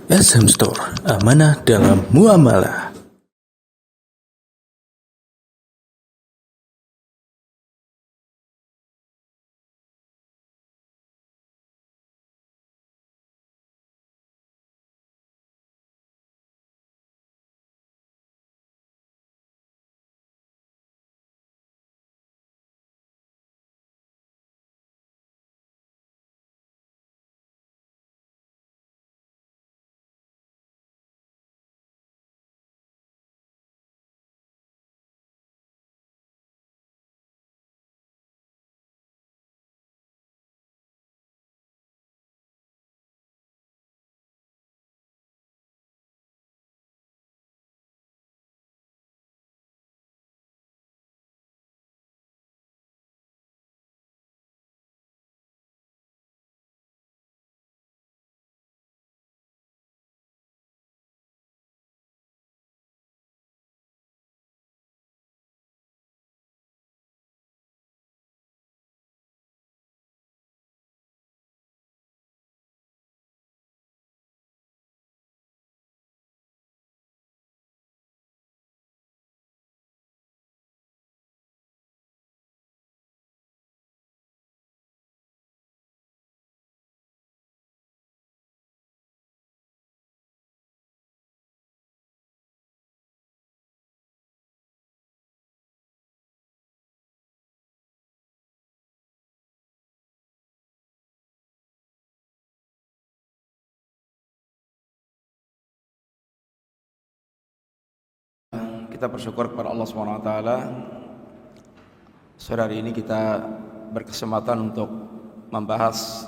SM Store, amanah dalam muamalah. Kita bersyukur kepada Allah SWT. Sore hari ini kita berkesempatan untuk membahas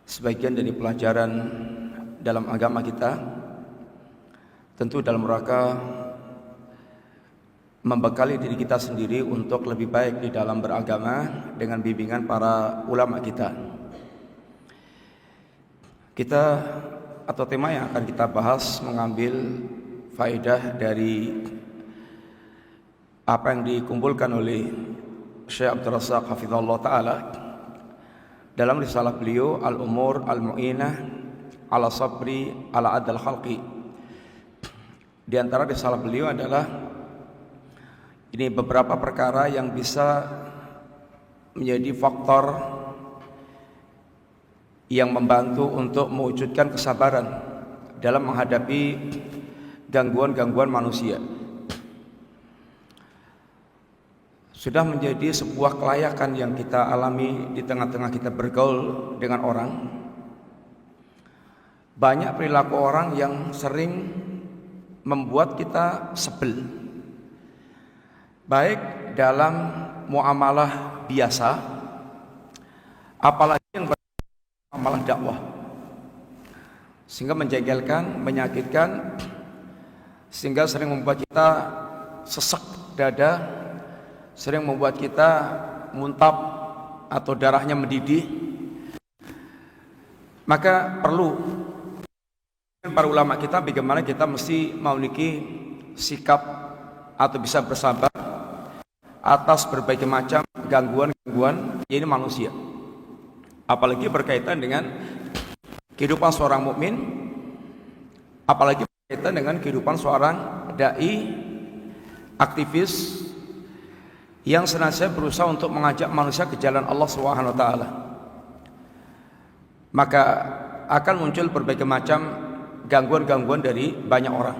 sebagian dari pelajaran dalam agama kita, tentu dalam rangka membekali diri kita sendiri untuk lebih baik di dalam beragama dengan bimbingan para ulama kita. Kita atau tema yang akan kita bahas mengambil faedah dari apa yang dikumpulkan oleh Syekh Abdul Razak Hafizahullah Ta'ala dalam risalah beliau Al-Umur Al-Mu'inah Ala Sabri Ala Adal Khalqi. Di antara risalah beliau adalah ini beberapa perkara yang bisa menjadi faktor yang membantu untuk mewujudkan kesabaran dalam menghadapi gangguan-gangguan manusia. Sudah menjadi sebuah kelayakan yang kita alami di tengah-tengah kita bergaul dengan orang. Banyak perilaku orang yang sering membuat kita sebel, baik dalam muamalah biasa, apalagi yang muamalah dakwah, sehingga menjengkelkan, menyakitkan, sehingga sering membuat kita sesak dada, sering membuat kita muntap atau darahnya mendidih. Maka perlu para ulama kita bagaimana kita mesti memiliki sikap atau bisa bersabar atas berbagai macam gangguan-gangguan ini manusia, apalagi berkaitan dengan kehidupan seorang mukmin, apalagi berkaitan dengan kehidupan seorang dai, aktivis yang senantiasa berusaha untuk mengajak manusia ke jalan Allah Subhanahu wa taala. Maka akan muncul berbagai macam gangguan-gangguan dari banyak orang.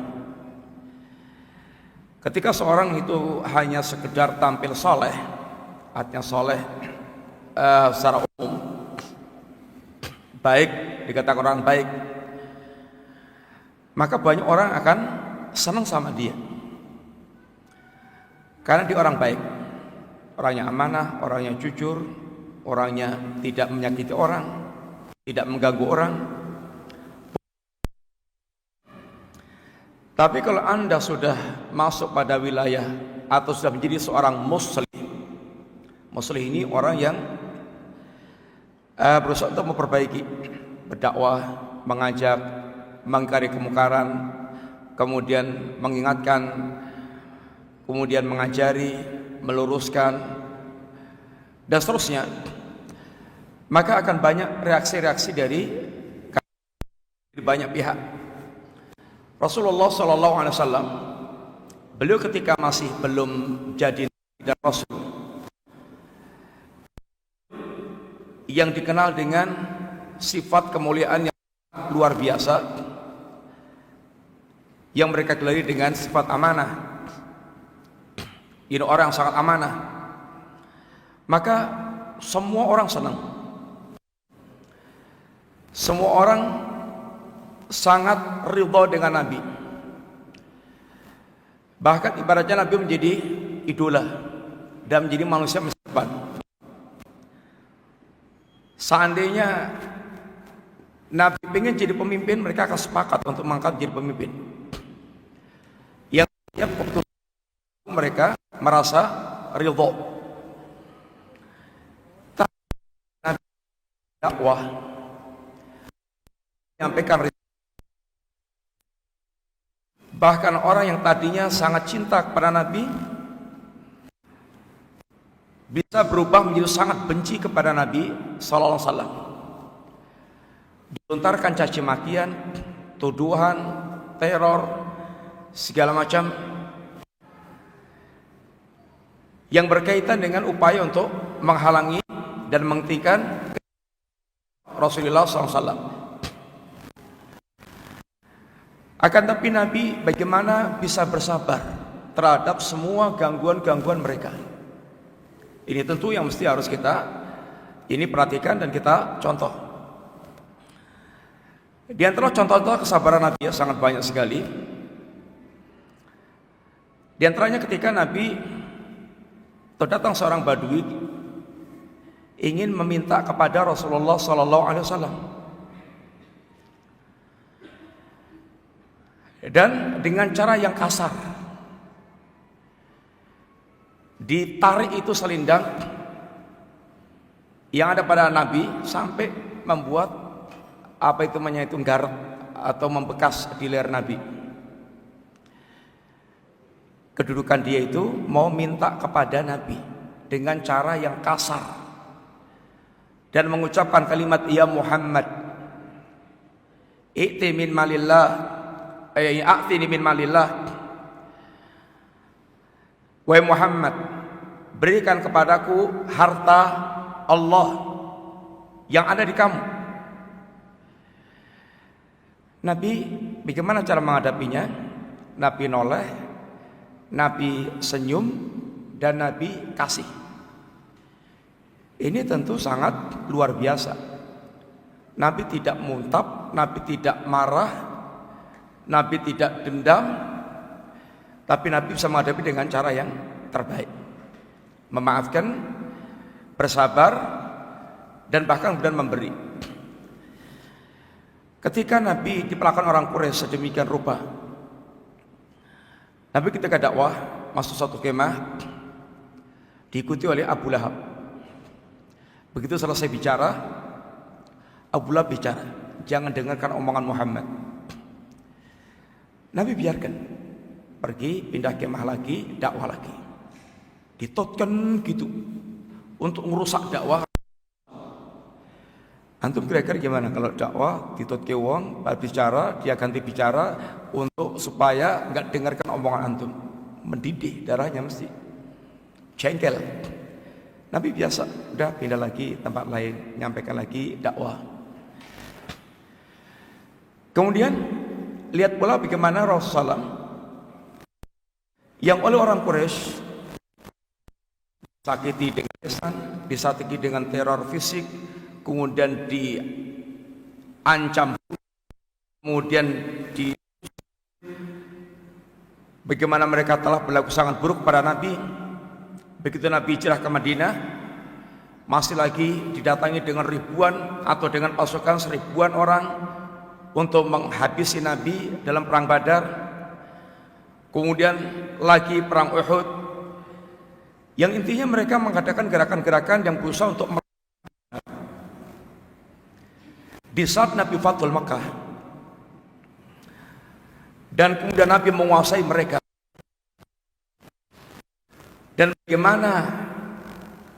Ketika seorang itu hanya sekedar tampil soleh, artinya soleh secara umum, baik, dikatakan orang baik, maka banyak orang akan senang sama dia karena dia orang baik, orangnya amanah, orangnya jujur, orangnya tidak menyakiti orang, tidak mengganggu orang. Tapi kalau Anda sudah masuk pada wilayah atau sudah menjadi seorang muslih, muslih ini orang yang berusaha untuk memperbaiki, berdakwah, mengajak, mengingkari kemungkaran, kemudian mengingatkan, kemudian mengajari, meluruskan, dan seterusnya. Maka akan banyak reaksi-reaksi dari banyak pihak. Rasulullah SAW, beliau ketika masih belum jadi Nabi dan Rasul, yang dikenal dengan sifat kemuliaan yang luar biasa, yang mereka gelari dengan sifat amanah. Ini orang yang sangat amanah. Maka semua orang senang. Semua orang sangat ridha dengan Nabi. Bahkan ibaratnya Nabi menjadi idola dan menjadi manusia masa depan. Seandainya Nabi ingin jadi pemimpin, mereka akan sepakat untuk mengangkat jadi pemimpin. Yang setiap waktu mereka merasa ridha. Nabi dakwah menyampaikan ridha. Bahkan orang yang tadinya sangat cinta kepada Nabi bisa berubah menjadi sangat benci kepada Nabi sallallahu alaihi wasallam. Dilontarkan caci makian, tuduhan, teror, segala macam yang berkaitan dengan upaya untuk menghalangi dan menghentikan Rasulullah SAW. Akan tapi Nabi bagaimana bisa bersabar terhadap semua gangguan-gangguan mereka. Ini tentu yang mesti harus kita perhatikan dan kita contoh. Di antara contoh-contoh kesabaran Nabi sangat banyak sekali. Di antaranya ketika Nabi terdatang seorang Badui ingin meminta kepada Rasulullah SAW, dan dengan cara yang kasar ditarik itu selindang yang ada pada Nabi sampai membuat garet atau membekas di leher Nabi. Kedudukan dia itu mau minta kepada Nabi dengan cara yang kasar dan mengucapkan kalimat ya Muhammad, i'ti min malillah, a'tini min malillah, wahai Muhammad, berikan kepadaku harta Allah yang ada di kamu. Nabi bagaimana cara menghadapinya? Nabi noleh, Nabi senyum, dan Nabi kasih. Ini tentu sangat luar biasa. Nabi tidak muntap, Nabi tidak marah, Nabi tidak dendam, tapi Nabi bisa menghadapi dengan cara yang terbaik. Memaafkan, bersabar, dan bahkan kemudian memberi. Ketika Nabi diperlakukan orang Quraisy sedemikian rupa, Nabi ketika dakwah masuk satu kemah diikuti oleh Abu Lahab. Begitu selesai bicara, Abu Lahab bicara, jangan dengarkan omongan Muhammad. Nabi biarkan, pergi pindah kemah lagi, dakwah lagi. Ditotkan gitu untuk merusak dakwah. Antum kira-kira gimana kalau dakwah ditotke wong, bicara, dia ganti bicara untuk supaya enggak dengarkan omongan antum. Mendidih darahnya mesti. Jengkel. Nabi biasa, udah pindah lagi tempat lain, nyampaikan lagi dakwah. Kemudian lihat pula bagaimana Rasulullah yang oleh orang Quraisy sakiti dengan lisan, disakiti dengan teror fisik, kemudian diancam, kemudian bagaimana mereka telah berlaku sangat buruk pada Nabi. Begitu Nabi hijrah ke Madinah, masih lagi didatangi dengan ribuan atau dengan pasukan seribuan orang untuk menghabisi Nabi dalam perang Badar. Kemudian lagi perang Uhud, yang intinya mereka mengadakan gerakan-gerakan yang berusaha untuk di saat Nabi Fathul Makkah dan kemudian Nabi menguasai mereka. Dan bagaimana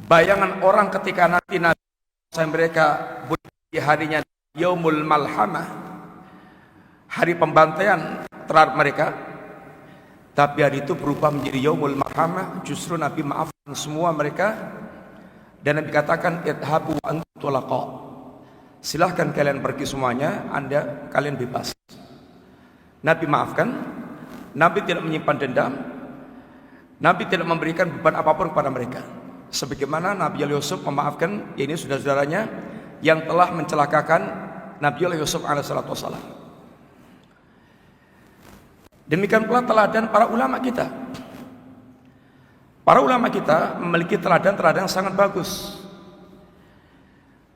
bayangan orang ketika nanti Nabi menguasai mereka di harinya Yaumul Malhamah, hari pembantaian terhadap mereka, tapi hari itu berubah menjadi yaumul marhamah. Justru Nabi maafkan semua mereka, dan Nabi katakan idhabu wa antum tulaqa, silahkan kalian pergi semuanya, kalian bebas. Nabi maafkan, Nabi tidak menyimpan dendam, Nabi tidak memberikan beban apapun kepada mereka. Sebagaimana Nabi Yusuf memaafkan ini saudara-saudaranya yang telah mencelakakan Nabi Yusuf alaihissalatu wassalam. Demikian pula teladan para ulama kita. Para ulama kita memiliki teladan-teladan yang sangat bagus.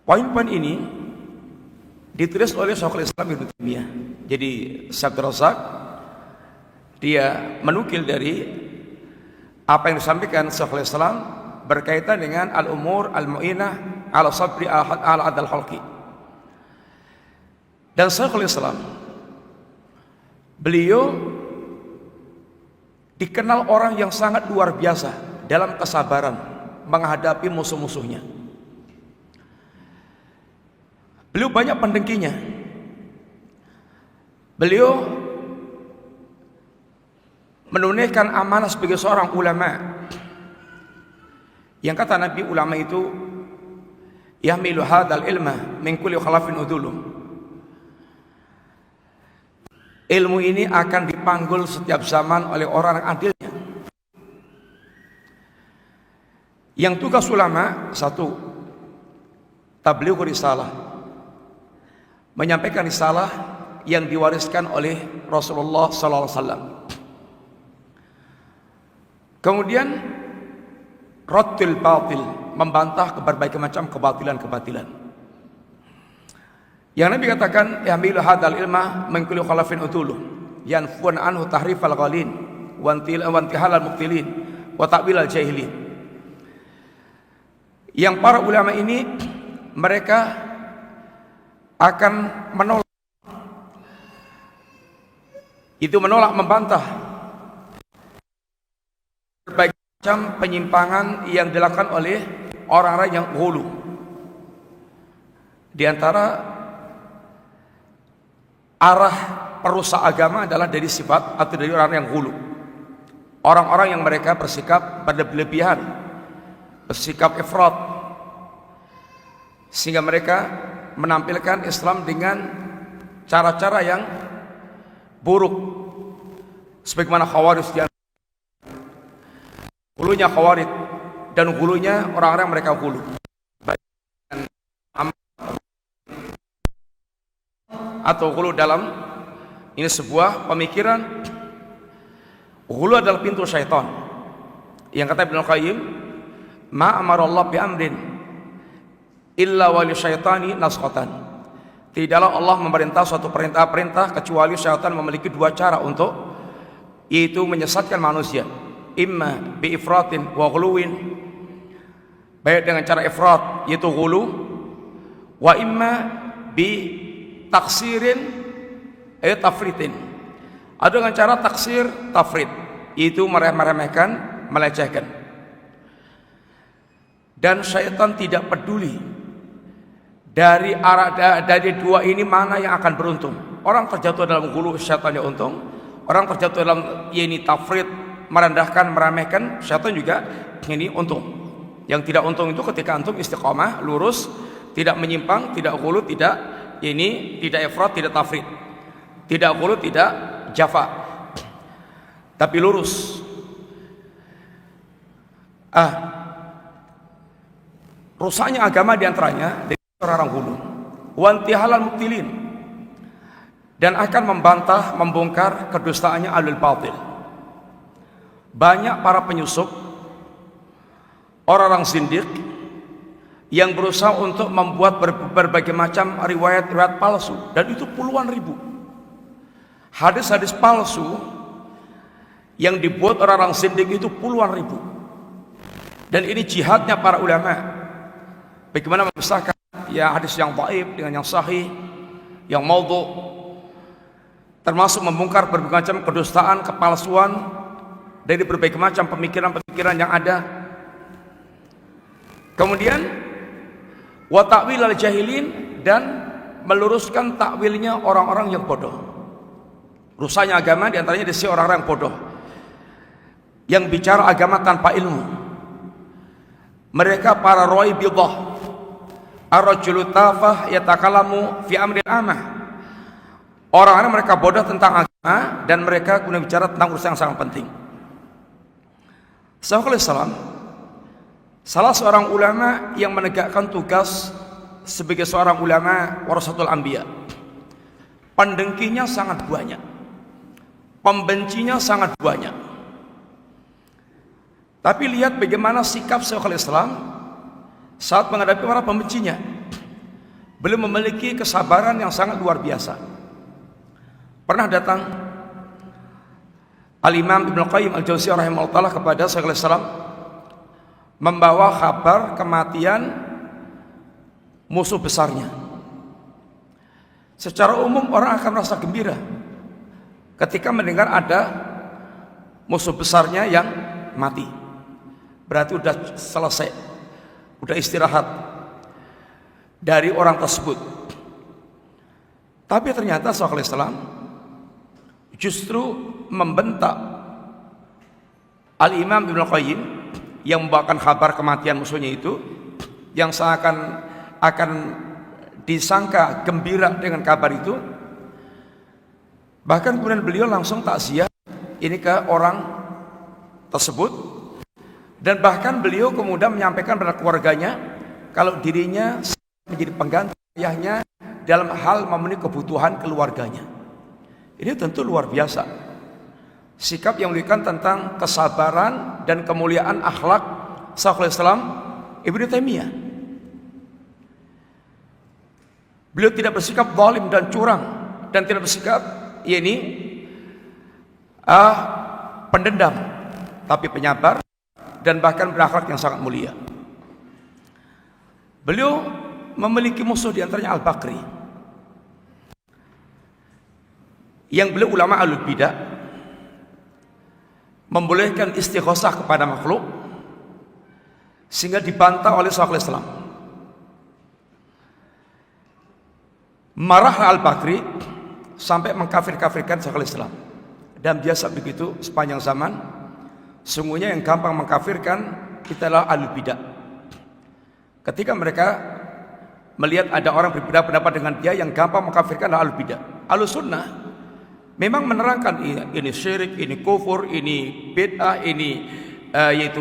Poin-poin ini ditulis oleh Syekhul Islam Ibnu Taimiyah. Jadi Syekh Razak dia menukil dari apa yang disampaikan Syekhul Islam berkaitan dengan al-umur al-mu'inah ala sabri ala adal khalqi. Dan Syekhul Islam beliau dikenal orang yang sangat luar biasa dalam kesabaran menghadapi musuh-musuhnya. Beliau banyak pendengkinya. Beliau menunaikan amanah sebagai seorang ulama. Yang kata Nabi, ulama itu yahmilu hadzal ilma min kulli khalafin udulu. Ilmu ini akan dipanggul setiap zaman oleh orang adilnya. Yang tugas ulama satu, tabligh risalah, menyampaikan risalah yang diwariskan oleh Rasulullah sallallahu alaihi wasallam. Kemudian raddul batil, membantah berbagai macam kebatilan-kebatilan. Yang Nabi katakan yahmilu hadzal ilma min kulli khalafin utulu yanfun anhu tahrifal ghalin wa intihalal mubtilin wa ta'wilal jahilin. Yang para ulama ini mereka akan menolak membantah berbagai macam penyimpangan yang dilakukan oleh orang-orang yang ghulu. Di antara arah perusak agama adalah dari sifat atau dari orang yang ghulu. Orang-orang yang mereka bersikap berlebihan, bersikap ifrat, sehingga mereka menampilkan Islam dengan cara-cara yang buruk, sebagaimana Khawarij, hulunya Khawarij dan hulunya orang-orang mereka hulu, atau hulu dalam ini sebuah pemikiran. Hulu adalah pintu syaitan. Yang kata Ibnu Qayyim, ma amarallah bi amrin illa wali syaitani nasqatan. Tidaklah Allah memerintah suatu perintah kecuali syaitan memiliki dua cara untuk yaitu menyesatkan manusia. Imma bi ifratin wa ghuluwin, baik dengan cara ifrat yaitu ghulu, wa imma bi taksirin tafritin, ada dengan cara taksir tafrit yaitu meremehkan, melecehkan. Dan syaitan tidak peduli dari dua ini mana yang akan beruntung. Orang terjatuh dalam ghulu, syaitannya untung. Orang terjatuh dalam ini tafrit, merendahkan, meremehkan, syaitan juga ini untung. Yang tidak untung itu ketika antum istiqomah, lurus, tidak menyimpang, tidak ghulu, tidak ifrat, tidak tafrit, tidak ghulu, tidak jafa, tapi lurus. Rusaknya agama diantaranya dari orang ghulu, wantihalal mubtilin, dan akan membantah, membongkar kedustaannya ahlul batil. Banyak para penyusup, orang-orang zindiq yang berusaha untuk membuat berbagai macam riwayat-riwayat palsu, dan itu puluhan ribu hadis-hadis palsu yang dibuat orang-orang zindiq itu puluhan ribu. Dan ini jihadnya para ulama, bagaimana memisahkan ya hadis yang dhaif dengan yang sahih, yang maudhu, termasuk membongkar berbagai macam kedustaan, kepalsuan dari berbagai macam pemikiran-pemikiran yang ada. Kemudian wa ta'wil al-jahilin, dan meluruskan takwilnya orang-orang yang bodoh. Rusaknya agama diantaranya di sisi orang-orang yang bodoh, yang bicara agama tanpa ilmu. Mereka para roibidah, ar-rajulu tafah yatakalamu fi amril amah. Orang-orang mereka bodoh tentang agama dan mereka kemudian bicara tentang urusan yang sangat penting. Salam, salah seorang ulama yang menegakkan tugas sebagai seorang ulama warasatul anbiya, pendengkinya sangat banyak, pembencinya sangat banyak. Tapi lihat bagaimana sikap Syekhul Islam saat menghadapi para pembencinya. Beliau memiliki kesabaran yang sangat luar biasa. Pernah datang Al-Imam Ibnu Qayyim Al-Jauziyah rahimahullah kepada Syekhul Islam membawa kabar kematian musuh besarnya. Secara umum orang akan merasa gembira ketika mendengar ada musuh besarnya yang mati. Berarti sudah selesai, sudah istirahat dari orang tersebut. Tapi ternyata Syekhul Islam justru membentak Al-Imam Ibnu Qayyim yang membawakan kabar kematian musuhnya itu, yang seakan akan disangka gembira dengan kabar itu. Bahkan kemudian beliau langsung takziah ini ke orang tersebut, dan bahkan beliau kemudian menyampaikan pada keluarganya kalau dirinya menjadi pengganti ayahnya dalam hal memenuhi kebutuhan keluarganya. Ini tentu luar biasa sikap yang menunjukkan tentang kesabaran dan kemuliaan akhlak Syekhul Islam Ibnu Taimiyah. Beliau tidak bersikap zalim dan curang, dan tidak bersikap pendendam, tapi penyabar dan bahkan berakhlak yang sangat mulia. Beliau memiliki musuh diantaranya Al-Bakri, yang beliau ulama alul bidah, membolehkan istighosah kepada makhluk sehingga dibantah oleh Syekhul Islam. Marah Al-Bakri sampai mengkafir-kafirkan Syekhul Islam, dan biasa begitu sepanjang zaman. Sungguhnya yang gampang mengkafirkan kita adalah alul bidah. Ketika mereka melihat ada orang berbeda pendapat dengan dia, yang gampang mengkafirkan adalah alul bidah. Ahlus sunnah memang menerangkan ini syirik, ini kufur, ini bid'ah, ini yaitu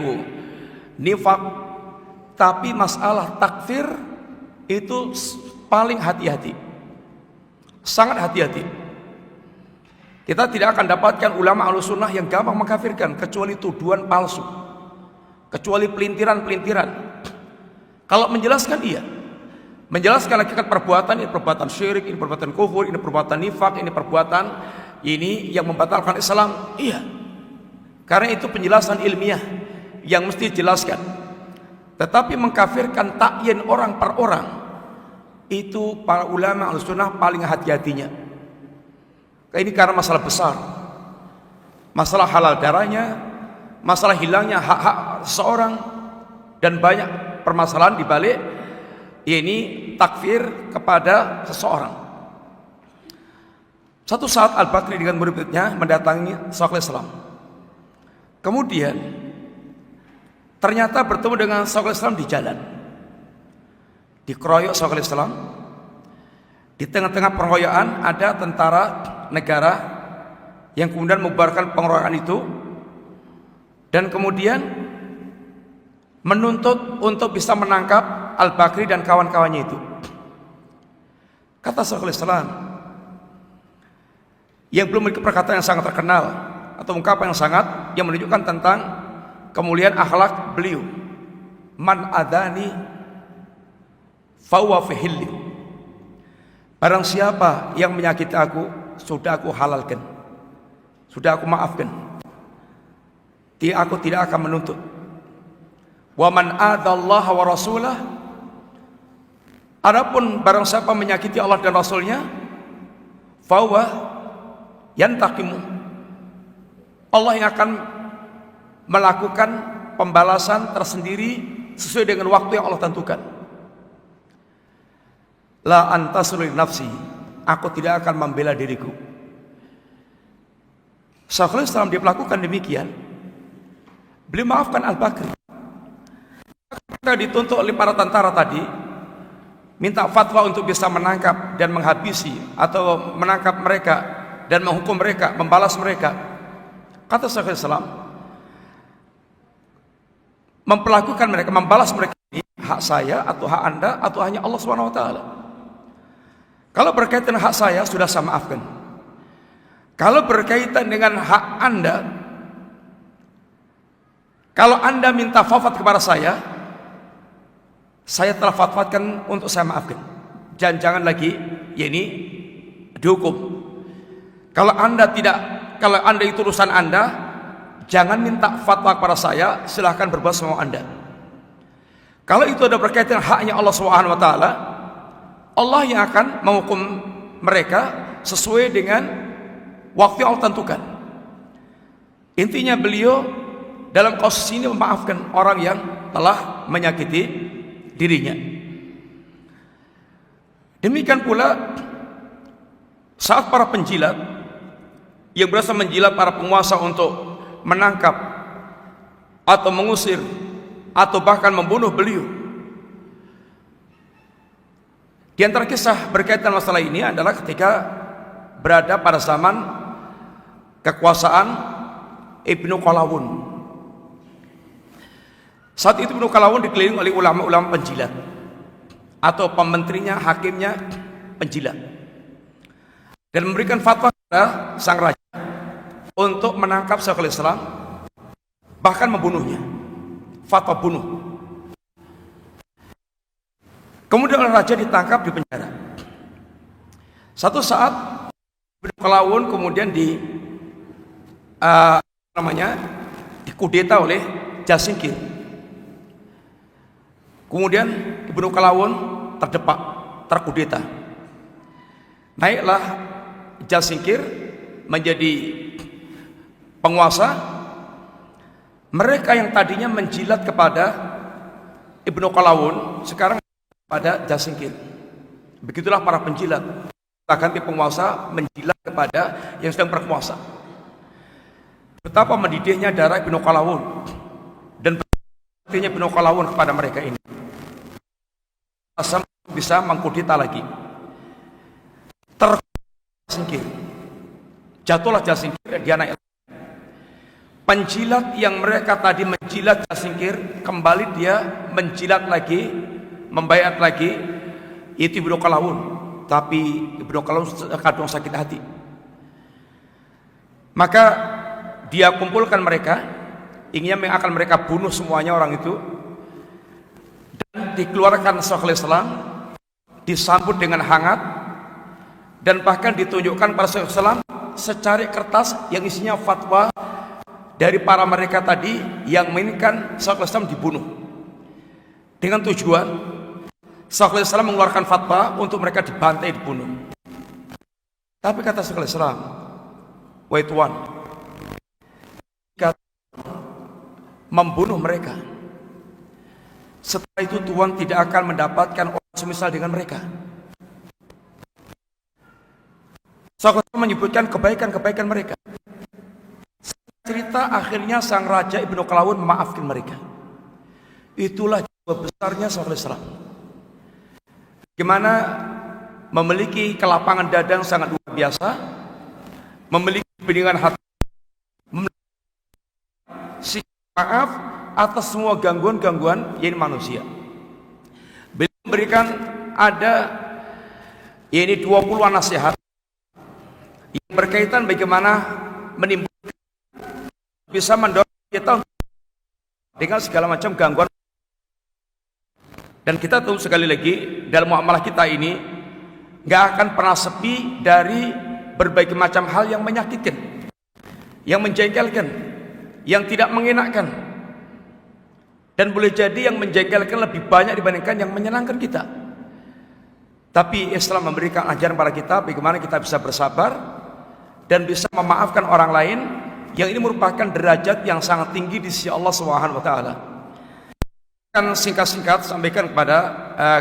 nifak. Tapi masalah takfir itu paling hati-hati, sangat hati-hati. Kita tidak akan dapatkan ulama Ahlus Sunnah yang gampang mengkafirkan kecuali tuduhan palsu, kecuali pelintiran-pelintiran. Kalau menjelaskan iya, menjelaskan hakikat perbuatan, ini perbuatan syirik, ini perbuatan kufur, ini perbuatan nifak, ini perbuatan ini yang membatalkan Islam, iya. Karena itu penjelasan ilmiah yang mesti dijelaskan. Tetapi mengkafirkan takyin orang per orang, itu para ulama Ahlus Sunnah paling hati-hatinya. Ini karena masalah besar, masalah halal darahnya, masalah hilangnya hak-hak seseorang, dan banyak permasalahan di balik ini takfir kepada seseorang. Satu saat Al-Bakri dengan murid-muridnya mendatangi Syekhul Islam. Kemudian ternyata bertemu dengan Syekhul Islam di jalan. Dikeroyok Syekhul Islam. Di tengah-tengah pengeroyokan ada tentara negara yang kemudian membubarkan pengeroyokan itu, dan kemudian menuntut untuk bisa menangkap Al-Bakri dan kawan-kawannya itu. Kata Syekhul Islam yang belum memiliki perkataan yang sangat terkenal atau ungkapan yang menunjukkan tentang kemuliaan akhlak beliau, man adani fahuwa fi hilli. Barang siapa yang menyakiti aku, sudah aku halalkan, sudah aku maafkan. Aku tidak akan menuntut. Wa man adallaha wa rasulah, adapun barang siapa menyakiti Allah dan Rasulnya, fahuwa yantaqimu, Allah yang akan melakukan pembalasan tersendiri sesuai dengan waktu yang Allah tentukan. La antasrul nafsi, aku tidak akan membela diriku. Syekhul Islam dia melakukan demikian. Beliau maafkan Al-Bakri. Ketika dituntut oleh para tentara tadi, minta fatwa untuk bisa menangkap dan menghabisi atau menangkap mereka dan menghukum mereka, membalas mereka. Kata Syekhul Islam, memperlakukan mereka, membalas mereka ini hak saya atau hak Anda atau hanya Allah Subhanahu wa taala. Kalau berkaitan hak saya sudah saya maafkan. Kalau berkaitan dengan hak Anda, kalau Anda minta fatwa kepada saya telah fatwakan untuk saya maafkan. Jangan lagi ya ini dihukum. Kalau Anda itu urusan Anda, jangan minta fatwa kepada saya, silahkan berbuat semau Anda. Kalau itu ada berkaitan haknya Allah Subhanahu wa taala, Allah yang akan menghukum mereka sesuai dengan waktu yang Allah tentukan. Intinya beliau dalam kasus ini memaafkan orang yang telah menyakiti dirinya. Demikian pula saat para penjilat yang berasa menjilat para penguasa untuk menangkap atau mengusir atau bahkan membunuh beliau. Di antara kisah berkaitan masalah ini adalah ketika berada pada zaman kekuasaan Ibnu Qalawun. Saat itu Ibnu Qalawun dikelilingi oleh ulama-ulama penjilat atau pementerinya, hakimnya penjilat, dan memberikan fatwa kepada sang raja untuk menangkap Syekhul Islam, bahkan membunuhnya. Fatwa bunuh. Kemudian raja ditangkap di penjara. Satu saat Ibnu Qalawun kemudian dikudeta oleh Jasingkir. Kemudian Ibnu Qalawun terdepak, terkudeta. Naiklah Jasingkir menjadi penguasa. Mereka yang tadinya menjilat kepada Ibnu Qalawun sekarang pada Jasingkir. Begitulah para penjilat, ganti penguasa menjilat kepada yang sedang berkuasa. Betapa mendidihnya darah Ibnu Qalawun dan berartinya Ibnu Qalawun kepada mereka ini. Bisa mengkudeta lagi. Jasingkir. Jatuhlah Jasingkir, dia naik. Penjilat yang mereka tadi menjilat Jasingkir, kembali dia menjilat lagi, membaiat lagi, itu Ibnu Qalawun. Tapi Ibnu Qalawun kadang sakit hati. Maka dia kumpulkan mereka, ingin akan mereka bunuh semuanya orang itu, dan dikeluarkan Syekhul Islam, disambut dengan hangat, dan bahkan ditunjukkan pada Syekhul Islam secari kertas yang isinya fatwa dari para mereka tadi yang menginginkan Syekhul Islam dibunuh, dengan tujuan Syekhul Islam mengeluarkan fatwa untuk mereka dibantai, dibunuh. Tapi kata Syekhul Islam, wahai Tuan, membunuh mereka, setelah itu Tuhan tidak akan mendapatkan orang semisal dengan mereka. Syekhul Islam menyebutkan kebaikan-kebaikan mereka. Cerita akhirnya sang raja Ibnu Qalawun memaafkan mereka. Itulah jiwa besarnya Syekhul Islam. Bagaimana memiliki kelapangan dada yang sangat luar biasa, memiliki kebeningan hati, maaf atas semua gangguan-gangguan yang manusia. Beliau memberikan ada 20 nasihat yang berkaitan bagaimana menimbulkan, bisa mendorong kita dengan segala macam gangguan. Dan kita tahu sekali lagi dalam muamalah kita ini nggak akan pernah sepi dari berbagai macam hal yang menyakitkan, yang menjengkelkan, yang tidak mengenakkan, dan boleh jadi yang menjengkelkan lebih banyak dibandingkan yang menyenangkan kita. Tapi Islam memberikan ajaran pada kita bagaimana kita bisa bersabar dan bisa memaafkan orang lain, yang ini merupakan derajat yang sangat tinggi di sisi Allah Subhanahu wa taala. Akan singkat-singkat sampaikan kepada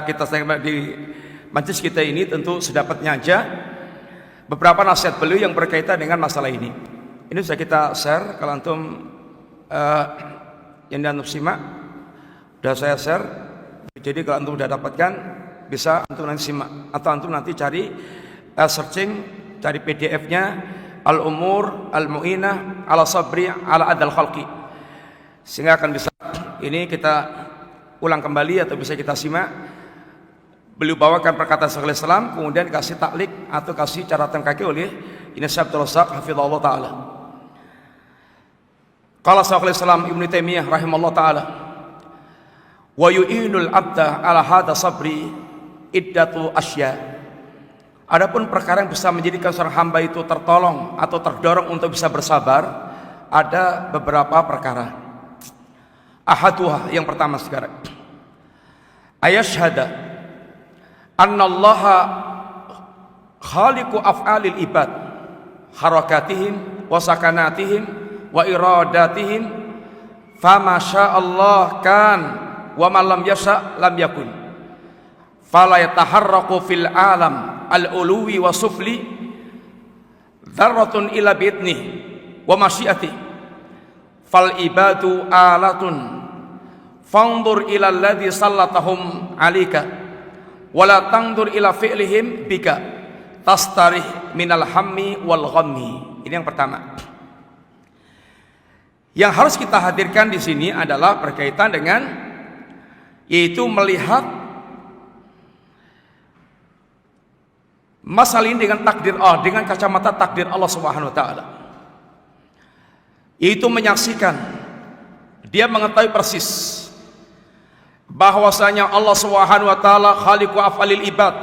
kita di majelis kita ini, tentu sedapatnya aja beberapa nasihat beliau yang berkaitan dengan masalah ini. Ini sudah kita share. Kalau antum yang antum simak, sudah saya share. Jadi kalau antum sudah dapatkan, bisa antum nanti simak, atau antum nanti cari searching, cari PDF-nya, Al-Umur Al-Mu'inah ala Sabri ala Adal Khalqi, sehingga akan bisa ini kita ulang kembali atau bisa kita simak. Beliau bawakan perkataan Syekhul Islam, kemudian kasih taklik atau kasih catatan kaki oleh ini Abdul Razak hafizahullah taala. Qala Syekhul Islam Ibnu Taimiyah rahimahullah taala, wa yu'inul abda ala hadza sabri iddatu asya. Adapun perkara yang bisa menjadikan seorang hamba itu tertolong atau terdorong untuk bisa bersabar, ada beberapa perkara. Ahaduha, yang pertama sekarang, ayashhada annallaha khaliqu af'alil ibad, harakatihim wa sakanatihim wa iradatihim, fama sya'allah kan wa ma lam yasha' lam yakun, fala yataharraku fil alam al-uluwi wa sufli dzarratun ila bi'idnih wa masyiati, fal ibadu alatun fanzur ila alladhi sallatahum alika wala tangdur ila fi'lihim bika tastarih minal hammi wal ghammi. Ini yang pertama. Yang harus kita hadirkan di sini adalah berkaitan dengan, yaitu melihat masalah ini dengan takdir Allah, dengan kacamata takdir Allah Subhanahu wa taala. Yaitu menyaksikan, dia mengetahui persis bahwasanya Allah Subhanahu wa taala khaliqu af'alil ibad,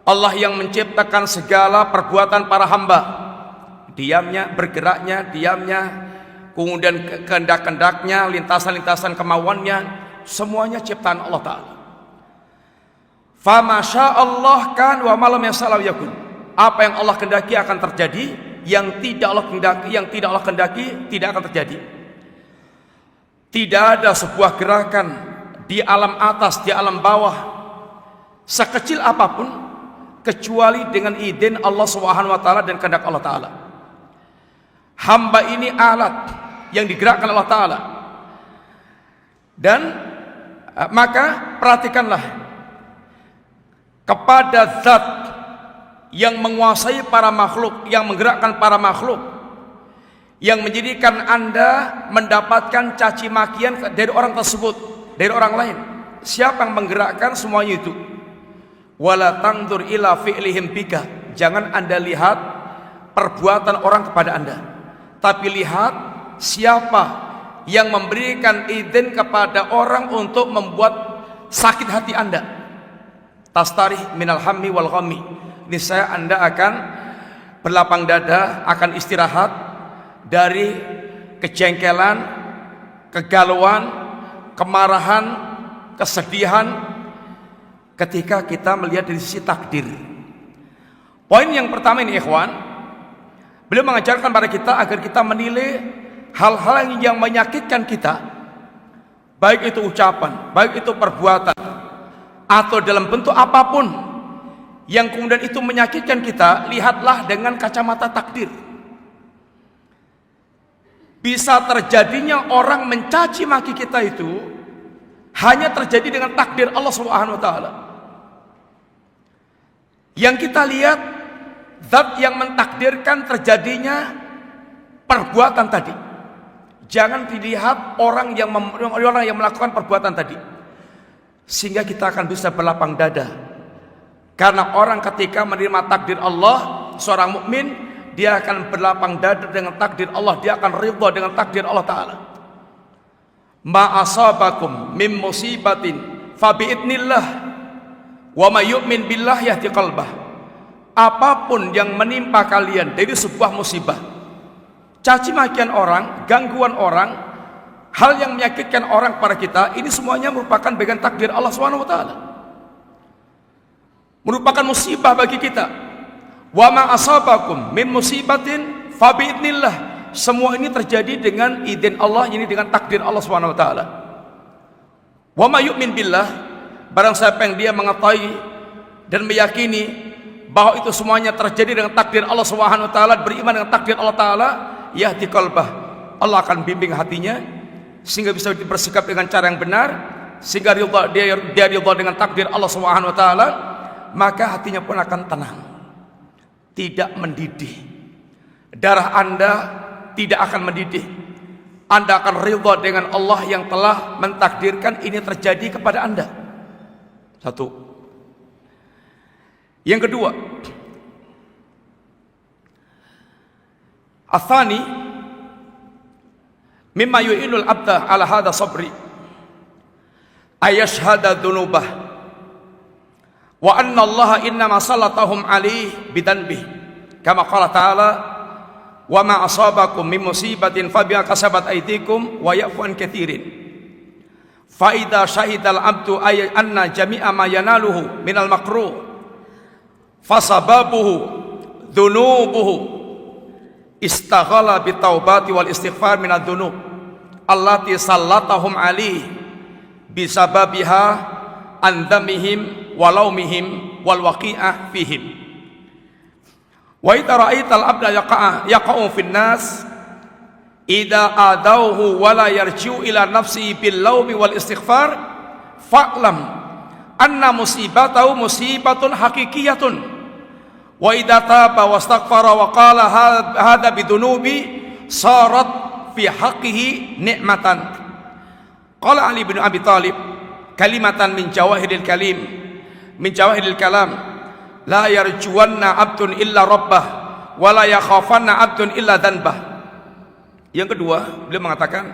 Allah yang menciptakan segala perbuatan para hamba, diamnya, bergeraknya, diamnya, kemudian kehendak-kehendaknya, lintasan-lintasan kemauannya, semuanya ciptaan Allah taala. Fa masyaallah kan wa ma lam yasha' yakun. Apa yang Allah kehendaki akan terjadi, yang tidak Allah kehendaki tidak akan terjadi. Tidak ada sebuah gerakan di alam atas, di alam bawah, sekecil apapun, kecuali dengan izin Allah Subhanahu wa taala dan kehendak Allah taala. Hamba ini alat yang digerakkan Allah taala. Dan maka perhatikanlah kepada zat yang menguasai para makhluk, yang menggerakkan para makhluk, yang menjadikan Anda mendapatkan caci makian dari orang tersebut, dari orang lain. Siapa yang menggerakkan semuanya itu? Wala tangdur ila fi'lihim bika. Jangan Anda lihat perbuatan orang kepada Anda, tapi lihat siapa yang memberikan izin kepada orang untuk membuat sakit hati Anda. Tastarih minal hammi wal ghammi. Niscaya Anda akan berlapang dada, akan istirahat dari kejengkelan, kegalauan, kemarahan, kesedihan ketika kita melihat dari sisi takdir. Poin yang pertama ini ikhwan, beliau mengajarkan pada kita agar kita menilai hal-hal yang menyakitkan kita, baik itu ucapan, baik itu perbuatan, atau dalam bentuk apapun yang kemudian itu menyakitkan kita, lihatlah dengan kacamata takdir. Bisa terjadinya orang mencaci maki kita itu hanya terjadi dengan takdir Allah Subhanahu wa taala. Yang kita lihat zat yang mentakdirkan terjadinya perbuatan tadi. Jangan dilihat orang yang melakukan perbuatan tadi, sehingga kita akan bisa berlapang dada. Karena orang ketika menerima takdir Allah, seorang mukmin, dia akan berlapang dada dengan takdir Allah, dia akan ridha dengan takdir Allah taala. Ma asabakum mim musibatin fa bi'idnillah wa may yu'min billah yahdi qalbah. Apapun yang menimpa kalian dari sebuah musibah, caci makian orang, gangguan orang, hal yang menyakitkan orang pada kita, ini semuanya merupakan bagian takdir Allah Subhanahu wa taala. Merupakan musibah bagi kita. Wa ma asabakum min musibatin fa bi'idnillah. Semua ini terjadi dengan izin Allah, ini dengan takdir Allah Subhanahu wa taala. Wa may yu'min billah, barang siapa yang dia mengetahui dan meyakini bahwa itu semuanya terjadi dengan takdir Allah Subhanahu wa taala, beriman dengan takdir Allah taala, yahdi qalbah. Allah akan bimbing hatinya sehingga bisa bersikap dengan cara yang benar, sehingga dia ridha dengan takdir Allah Subhanahu wa taala, maka hatinya pun akan tenang, tidak mendidih. Darah Anda tidak akan mendidih. Anda akan ridha dengan Allah yang telah mentakdirkan ini terjadi kepada Anda. Satu. Yang kedua, athani mimma yu'inul abda ala hadha sabri ayashhada dhunubah wa anna Allah innama sallatahum alaihi bidanbih kama qala ta'ala wa ma asabakum min musibatin fabima kasabat aydikum wa ya'fu an katsirin fa idza syahidal abdu ay anna jami'a ma yanaluhu minal makruh fasababuhu dhunubuhu istaghala bitaubati wal istighfar minadz dzunub allati sallatahum alaihi bisababiha andamihim walaumihim wal waqi'ah fihim. Wa idza ra'aital abda yaqa'u fin nas idza adauhu wa la yarji'u ila nafsihi bil laumi wal istighfar fa'lam anna musibatahu musibatun haqiqiyatun wa idza taba wastaghfara wa qala hadza bidunubi sarat fi haqqihi ni'matan. Qala Ali bin Abi Thalib kalimatan min jawahiril kalam la yarjuwanna abdun illa rabbah wa la yakhafanna abdun illa dhanbah. Yang kedua, beliau mengatakan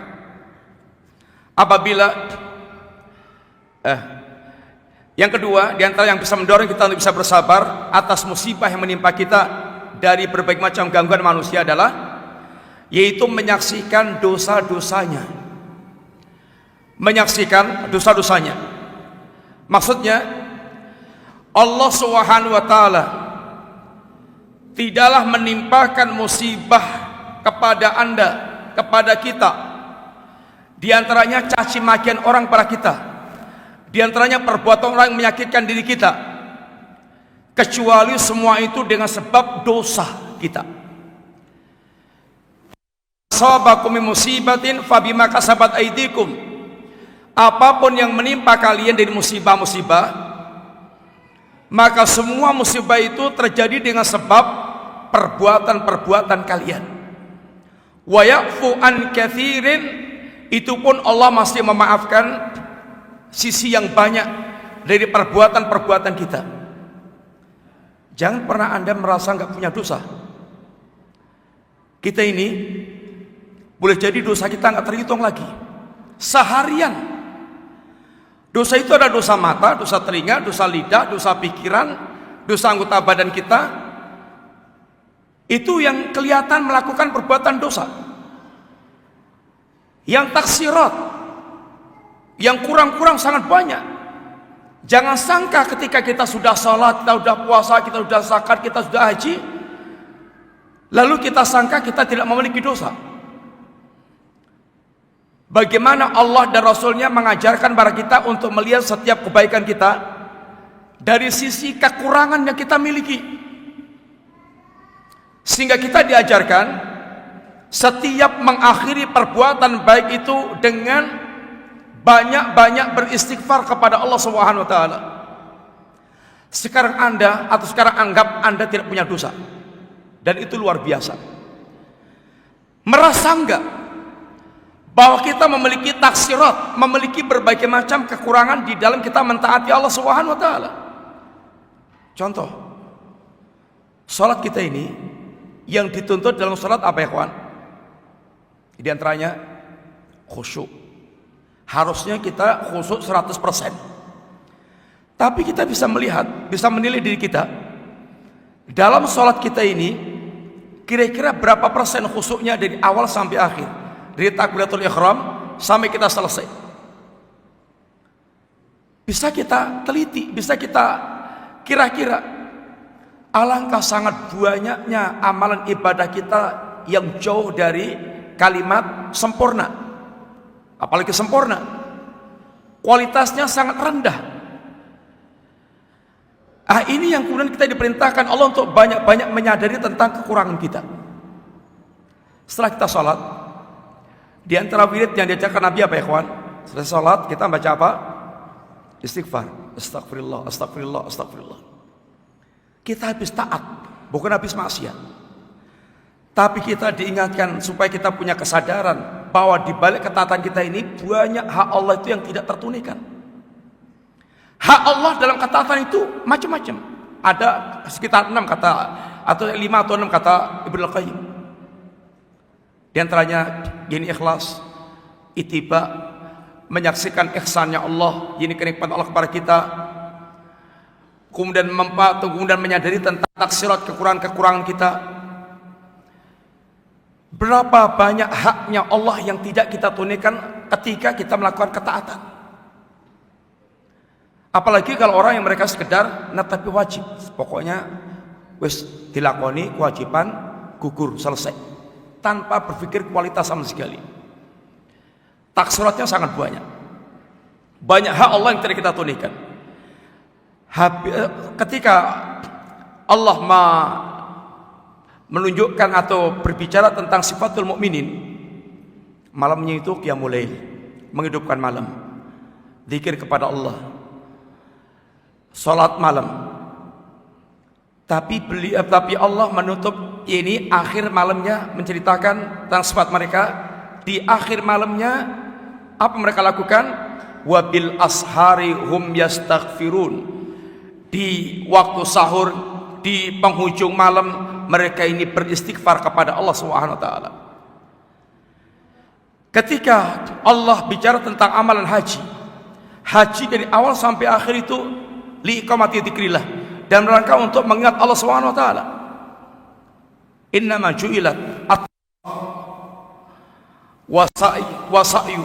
yang kedua di antara yang bisa mendorong kita untuk bisa bersabar atas musibah yang menimpa kita dari berbagai macam gangguan manusia adalah yaitu menyaksikan dosa-dosanya. Menyaksikan dosa-dosanya. Maksudnya Allah Subhanahu wa taala tidaklah menimpakan musibah kepada Anda, kepada kita. Di antaranya caci makian orang pada kita. Di antaranya perbuatan orang yang menyakitkan diri kita. Kecuali semua itu dengan sebab dosa kita. Asabakum min musibatin fabima kasabat aydikum. Apapun yang menimpa kalian dari musibah-musibah, maka semua musibah itu terjadi dengan sebab perbuatan-perbuatan kalian. Wa ya'fu an katsirin, itu pun Allah masih memaafkan sisi yang banyak dari perbuatan-perbuatan kita. Jangan pernah Anda merasa nggak punya dosa. Kita ini boleh jadi dosa kita nggak terhitung lagi. Seharian. Dosa itu ada dosa mata, dosa telinga, dosa lidah, dosa pikiran, dosa anggota badan kita. Itu yang kelihatan melakukan perbuatan dosa. Yang taksirat, yang kurang-kurang sangat banyak. Jangan sangka ketika kita sudah salat, kita sudah puasa, kita sudah zakat, kita sudah haji, lalu kita sangka kita tidak memiliki dosa. Bagaimana Allah dan Rasulnya mengajarkan kepada kita untuk melihat setiap kebaikan kita dari sisi kekurangan yang kita miliki, sehingga kita diajarkan setiap mengakhiri perbuatan baik itu dengan banyak-banyak beristighfar kepada Allah Subhanahu wa taala. Sekarang Anda atau sekarang anggap Anda tidak punya dosa, dan itu luar biasa. Merasa enggak bahwa kita memiliki taksirat, memiliki berbagai macam kekurangan di dalam kita mentaati Allah Subhanahu wa taala. Contoh, salat kita ini yang dituntut dalam salat apa ya kawan? Di antaranya khusyuk. Harusnya kita khusyuk 100%. Tapi kita bisa melihat, bisa menilai diri kita dalam salat kita ini kira-kira berapa persen khusyuknya dari awal sampai akhir. Dari takbiratul ihram sampai kita selesai. Bisa kita teliti, bisa kita kira-kira. Alangkah sangat banyaknya amalan ibadah kita yang jauh dari kalimat sempurna. Apalagi sempurna, kualitasnya sangat rendah. Ini yang kemudian kita diperintahkan Allah untuk banyak-banyak menyadari tentang kekurangan kita. Setelah kita sholat, di antara wirid yang diajarkan Nabi apa ya kawan? Setelah sholat kita baca apa? Istighfar. Astagfirullah, astagfirullah, astagfirullah. Kita habis taat, bukan habis maksiat. Tapi kita diingatkan supaya kita punya kesadaran bahwa di balik ketaatan kita ini banyak hak Allah itu yang tidak tertunaikan. Hak Allah dalam ketaatan itu macam-macam. Ada sekitar 6 kata atau 5 atau 6 kata Ibnu Qayyim. Di antaranya gini, ikhlas, ittiba, menyaksikan ihsannya Allah, ini kenikmatan Allah kepada kita. Kemudian menyadari tentang taksirat kekurangan-kekurangan kita. Berapa banyak haknya Allah yang tidak kita tunaikan ketika kita melakukan ketaatan. Apalagi kalau orang yang mereka sekedar tapi wajib, pokoknya wis dilakoni kewajiban, gugur, selesai, tanpa berpikir kualitas sama sekali. Taksiratnya sangat banyak. Banyak hak Allah yang tidak kita tunaikan. Ketika Allah menunjukkan atau berbicara tentang sifatul mukminin, malamnya itu qiyamul lail, menghidupkan malam, zikir kepada Allah, salat malam. Tapi Allah menutup ini akhir malamnya menceritakan tentang sifat mereka. Di akhir malamnya apa mereka lakukan? Wabil ashari hum yastaghfirun. Di waktu sahur, di penghujung malam, mereka ini beristighfar kepada Allah Subhanahu wa taala. Ketika Allah bicara tentang amalan haji, haji dari awal sampai akhir itu liiqamati dzikrillah, dan rangka untuk mengingat Allah Subhanahu wa taala. Innama ju'ilat wasa'yu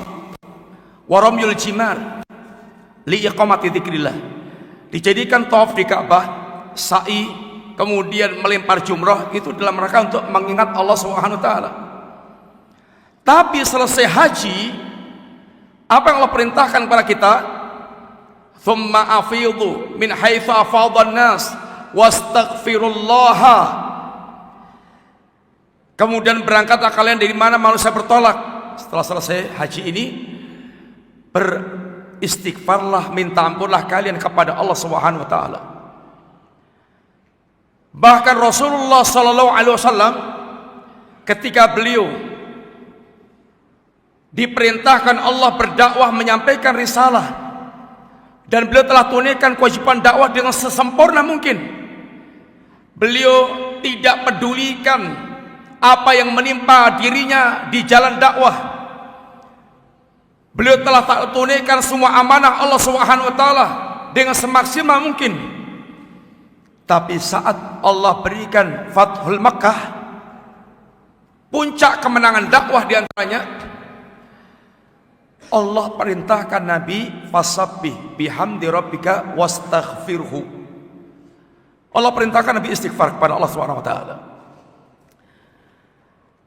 wa ramyul jimar liiqamati dzikrillah. Dijadikan tawaf di Ka'bah, sa'i, kemudian melempar jumrah, itu dalam rangka untuk mengingat Allah Subhanahu wa taala. Tapi selesai haji, apa yang Allah perintahkan kepada kita? Thumma afidhu min haitsu afadhan nas wastaghfirullaha. Kemudian berangkatlah kalian dari mana manusia bertolak. Setelah selesai haji ini, beristighfarlah, minta ampunlah kalian kepada Allah Subhanahu wa taala. Bahkan Rasulullah sallallahu alaihi wasallam ketika beliau diperintahkan Allah berdakwah, menyampaikan risalah, dan beliau telah tunaikan kewajiban dakwah dengan sesempurna mungkin. Beliau tidak pedulikan apa yang menimpa dirinya di jalan dakwah. Beliau telah tunaikan semua amanah Allah Subhanahu wa taala dengan semaksimal mungkin. Tapi saat Allah berikan Fathul Makkah, puncak kemenangan dakwah di antaranya, Allah perintahkan Nabi fasabbih bihamdi rabbika wastaghfirhu. Allah perintahkan Nabi istighfar kepada Allah Subhanahu wa taala.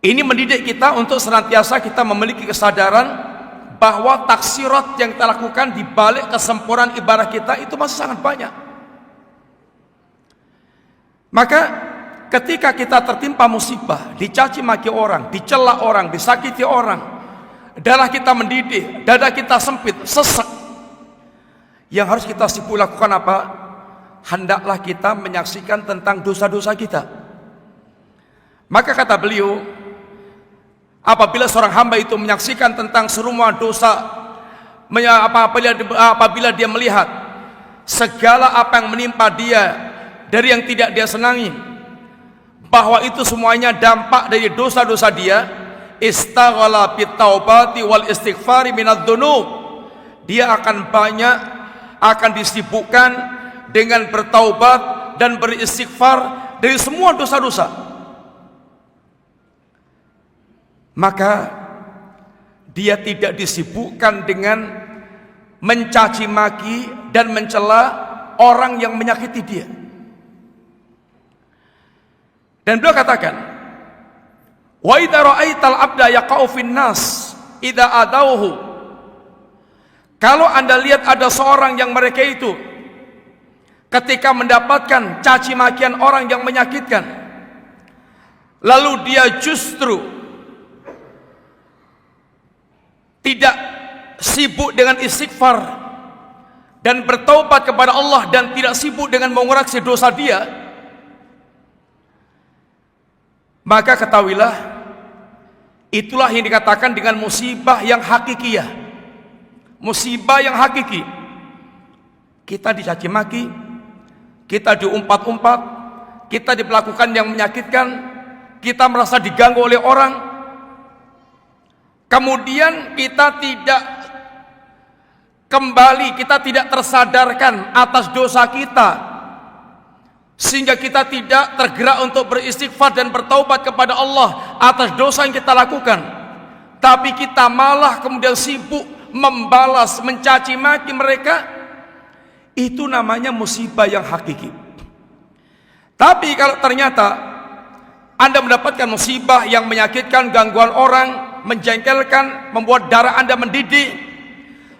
Ini mendidik kita untuk senantiasa kita memiliki kesadaran bahwa taksirat yang kita lakukan di balik kesempurnaan ibadah kita itu masih sangat banyak. Maka ketika kita tertimpa musibah, dicaci maki orang, dicela orang, disakiti orang, darah kita mendidih, dada kita sempit, sesak, yang harus kita sibuk lakukan apa? Hendaklah kita menyaksikan tentang dosa-dosa kita. Maka kata beliau, apabila seorang hamba itu menyaksikan tentang semua dosa, apabila dia melihat segala apa yang menimpa dia dari yang tidak dia senangi, bahwa itu semuanya dampak dari dosa-dosa dia, istaghala bitaubati wal istighfari minadz-dzunub, dia akan disibukkan dengan bertaubat dan beristighfar dari semua dosa-dosa. Maka dia tidak disibukkan dengan mencaci maki dan mencela orang yang menyakiti dia. Dan beliau katakan, wa idza ra'aital abda yaqau fin nas idza adauhu. Kalau Anda lihat ada seorang yang mereka itu ketika mendapatkan caci makian orang yang menyakitkan, lalu dia justru tidak sibuk dengan istighfar dan bertaubat kepada Allah dan tidak sibuk dengan mengoreksi dosa dia, maka ketahuilah itulah yang dikatakan dengan musibah yang hakikiyah, musibah yang hakiki. Kita dicaci maki, kita diumpat-umpat, kita diperlakukan yang menyakitkan, kita merasa diganggu oleh orang, kemudian kita tidak kembali, kita tidak tersadarkan atas dosa kita, sehingga kita tidak tergerak untuk beristighfar dan bertaubat kepada Allah atas dosa yang kita lakukan, tapi kita malah kemudian sibuk membalas, mencaci maki mereka. Itu namanya musibah yang hakiki. Tapi kalau ternyata Anda mendapatkan musibah yang menyakitkan, gangguan orang, menjengkelkan, membuat darah Anda mendidih,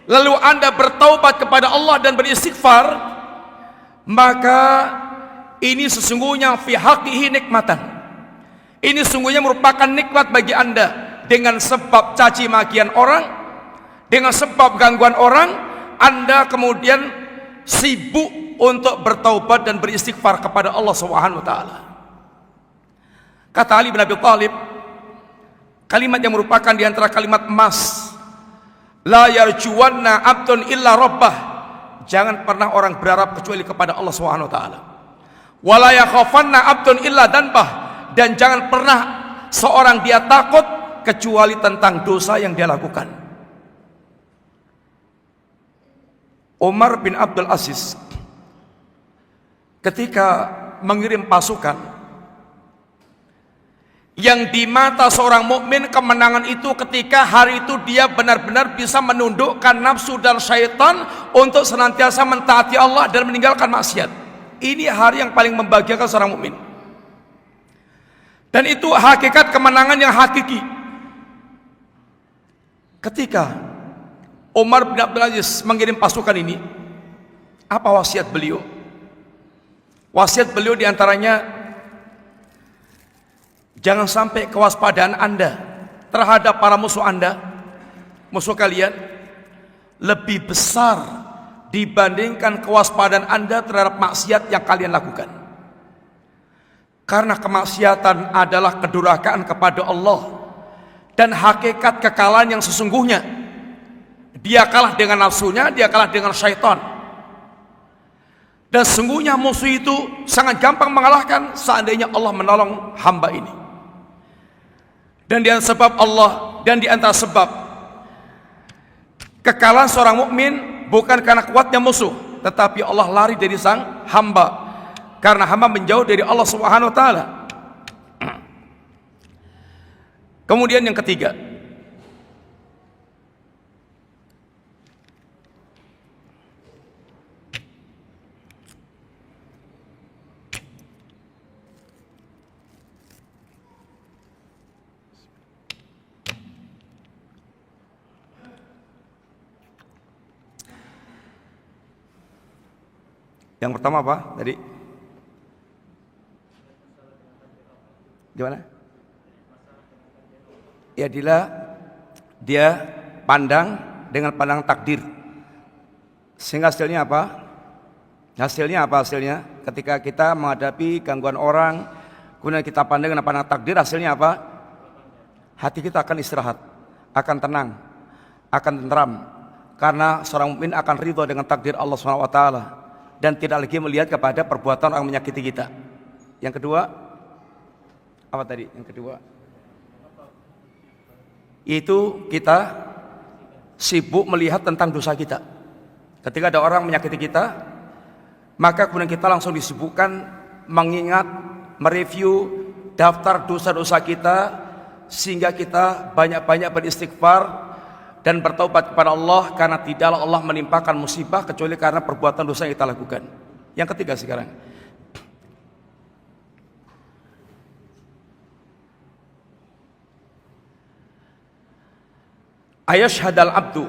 lalu Anda bertaubat kepada Allah dan beristighfar, maka ini sesungguhnya fi haqqihi nikmatan. Ini sesungguhnya merupakan nikmat bagi Anda. Dengan sebab caci makian orang, dengan sebab gangguan orang, Anda kemudian sibuk untuk bertaubat dan beristighfar kepada Allah Subhanahu wa taala. Kata Ali bin Abi Thalib, kalimat yang merupakan di antara kalimat emas, la yarjuwanna abdun illa rabbah. Jangan pernah orang berharap kecuali kepada Allah Subhanahu wa taala. Wala yakhafanna abdun illa danbah, dan jangan pernah seorang dia takut kecuali tentang dosa yang dia lakukan. Umar bin Abdul Aziz ketika mengirim pasukan, yang di mata seorang mukmin kemenangan itu ketika hari itu dia benar-benar bisa menundukkan nafsu dan syaitan untuk senantiasa mentaati Allah dan meninggalkan maksiat. Ini hari yang paling membahagiakan seorang mukmin. Dan itu hakikat kemenangan yang hakiki. Ketika Umar bin Abdul Aziz mengirim pasukan ini, apa wasiat beliau? Wasiat beliau diantaranya, jangan sampai kewaspadaan Anda terhadap para musuh Anda, musuh kalian, lebih besar dibandingkan kewaspadaan Anda terhadap maksiat yang kalian lakukan. Karena kemaksiatan adalah kedurhakaan kepada Allah, dan hakikat kekalahan yang sesungguhnya, dia kalah dengan nafsunya, dia kalah dengan syaitan. Dan sesungguhnya musuh itu sangat gampang mengalahkan seandainya Allah menolong hamba ini. Dan di antara sebab Allah, dan di antara sebab kekalahan seorang mukmin bukan karena kuatnya musuh, tetapi Allah lari dari sang hamba, karena hamba menjauh dari Allah Subhanahu wa taala. Kemudian yang ketiga, yang pertama apa tadi? Gimana? Ya, dia pandang dengan pandangan takdir. Sehingga hasilnya apa? Hasilnya apa hasilnya? Ketika kita menghadapi gangguan orang, kemudian kita pandang dengan pandangan takdir, hasilnya apa? Hati kita akan istirahat, akan tenang, akan tentram. Karena seorang mukmin akan ridho dengan takdir Allah Subhanahu wa taala dan tidak lagi melihat kepada perbuatan orang menyakiti kita. Yang kedua, apa tadi? Yang kedua, itu kita sibuk melihat tentang dosa kita. Ketika ada orang menyakiti kita, maka kemudian kita langsung disibukkan mengingat, mereview daftar dosa-dosa kita, sehingga kita banyak-banyak beristighfar dan bertaubat kepada Allah, karena tidaklah Allah menimpakan musibah kecuali karena perbuatan dosa yang kita lakukan. Yang ketiga sekarang, ayashhadal abdu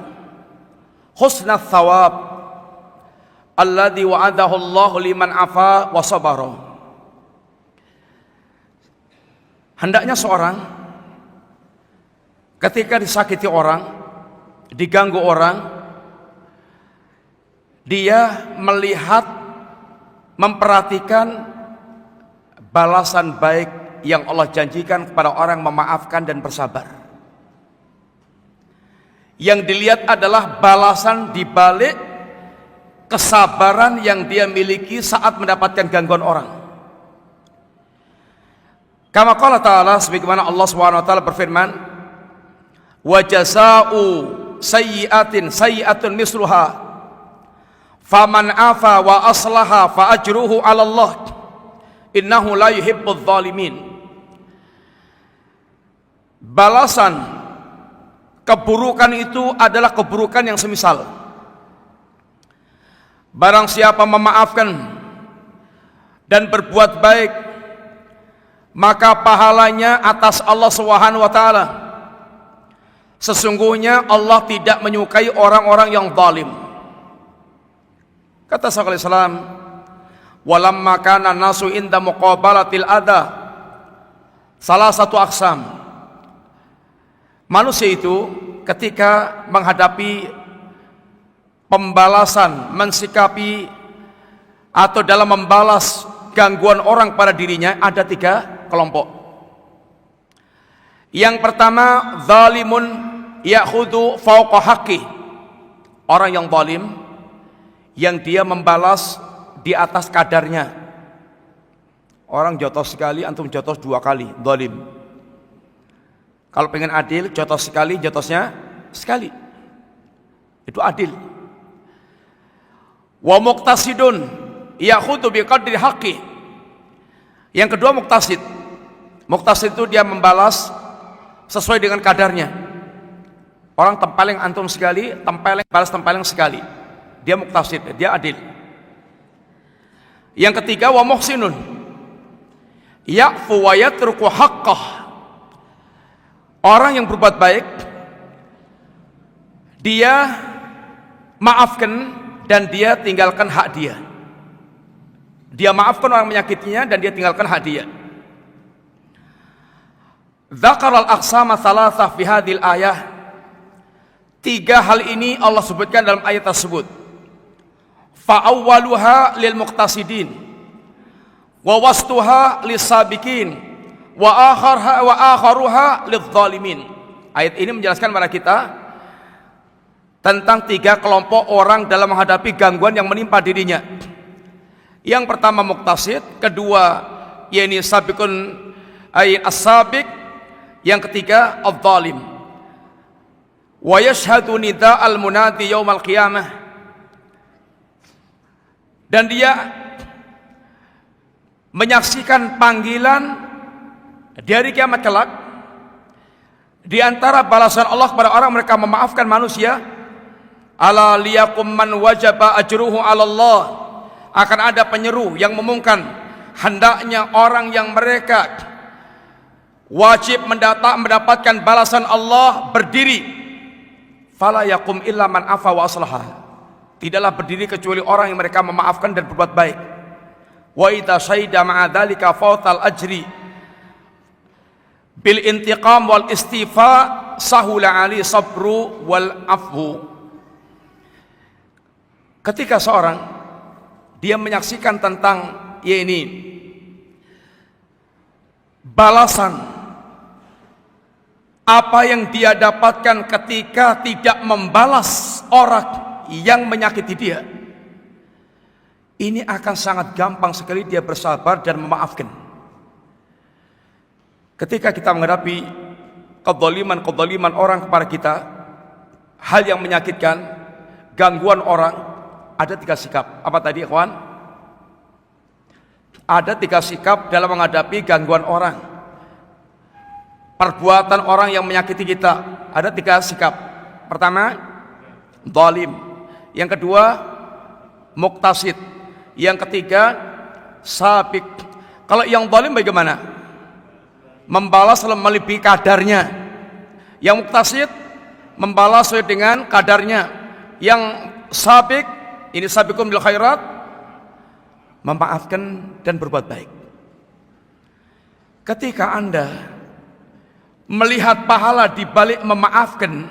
husna thawab alladhi wa'adahu Allah liman afa wa sabara. Hendaknya seorang ketika disakiti orang, diganggu orang, dia melihat, memperhatikan balasan baik yang Allah janjikan kepada orang memaafkan dan bersabar. Yang dilihat adalah balasan di balik kesabaran yang dia miliki saat mendapatkan gangguan orang. Kama qala ta'ala, sebagaimana Allah Subhanahu wa taala berfirman, wa jazaa'u sayyi'atin sayyi'atun misluha faman afa wa aslaha fa ajruhu 'ala Allah innahu la yuhibbudz zalimin. Balasan keburukan itu adalah keburukan yang semisal. Barang siapa memaafkan dan berbuat baik, maka pahalanya atas Allah Subhanahu wa taala. Sesungguhnya Allah tidak menyukai orang-orang yang zalim. Kata Syekhul Islam, walamma kana nasu inda muqabalatil adha salah satu aqsam. Manusia itu ketika menghadapi pembalasan, mensikapi atau dalam membalas gangguan orang pada dirinya, ada 3 kelompok. Yang pertama, zalimun ya'khudhu fawqa haqqi. Orang yang zalim yang dia membalas di atas kadarnya. Orang jotos sekali, antum jotos 2 kali, zalim. Kalau pengen adil, jotos sekali, jotosnya sekali. Itu adil. Wa muqtasidun ya'khudhu biqadri haqqi. Yang kedua muqtasid. Muqtasid itu dia membalas sesuai dengan kadarnya. Orang tempeleng antum sekali, tempeleng balas tempeleng sekali. Dia muqtasid, dia adil. Yang ketiga wa muhsinun ya'fu wa yatruku haqqah. Orang yang berbuat baik, dia maafkan dan dia tinggalkan hak dia. Dia maafkan orang menyakitinya dan dia tinggalkan hak dia. Dzakara al-aqsama tsalatsah fi hadhil ayah. 3 hal ini Allah sebutkan dalam ayat tersebut. Fa awwaluha lil muqtasidin wa wastuha lis sabiqin wa akharuha lidz zalimin. Ayat ini menjelaskan kepada kita tentang 3 kelompok orang dalam menghadapi gangguan yang menimpa dirinya. Yang pertama muqtasid, kedua yakni sabiqun ay as-sabiq, yang ketiga adz-zalim. Wa yashhadu nida'al munadi yaumal qiyamah. Dan dia menyaksikan panggilan di hari kiamat kelak. Di antara balasan Allah kepada orang mereka memaafkan manusia, ala liyakum man wajaba ajruhu 'ala Allah. Akan ada penyeru yang mengumumkan hendaknya orang yang mereka wajib mendapatkan balasan Allah berdiri. Fala yakum illa man afa wa aslaha. Tidaklah berdiri kecuali orang yang mereka memaafkan dan berbuat baik. Wa idza syaida ma'a dzalika fawtal ajri bil intiqam wal istifa sahula ali sabru wal afwu. Ketika seorang dia menyaksikan tentang ini balasan apa yang dia dapatkan ketika tidak membalas orang yang menyakiti dia, ini akan sangat gampang sekali dia bersabar dan memaafkan. Ketika kita menghadapi kezaliman orang kepada kita, hal yang menyakitkan, gangguan orang, ada 3 sikap. Apa tadi, kawan? Ada 3 sikap dalam menghadapi gangguan orang. Perbuatan orang yang menyakiti kita, ada 3 sikap. Pertama, zalim. Yang kedua, muqtasid. Yang ketiga, sabiq. Kalau yang zalim bagaimana? Membalas melebihi kadarnya. Yang muqtasid membalas sesuai dengan kadarnya. Yang sabiq, ini sabiqun bil khairat, memaafkan dan berbuat baik. Ketika Anda melihat pahala di balik memaafkan,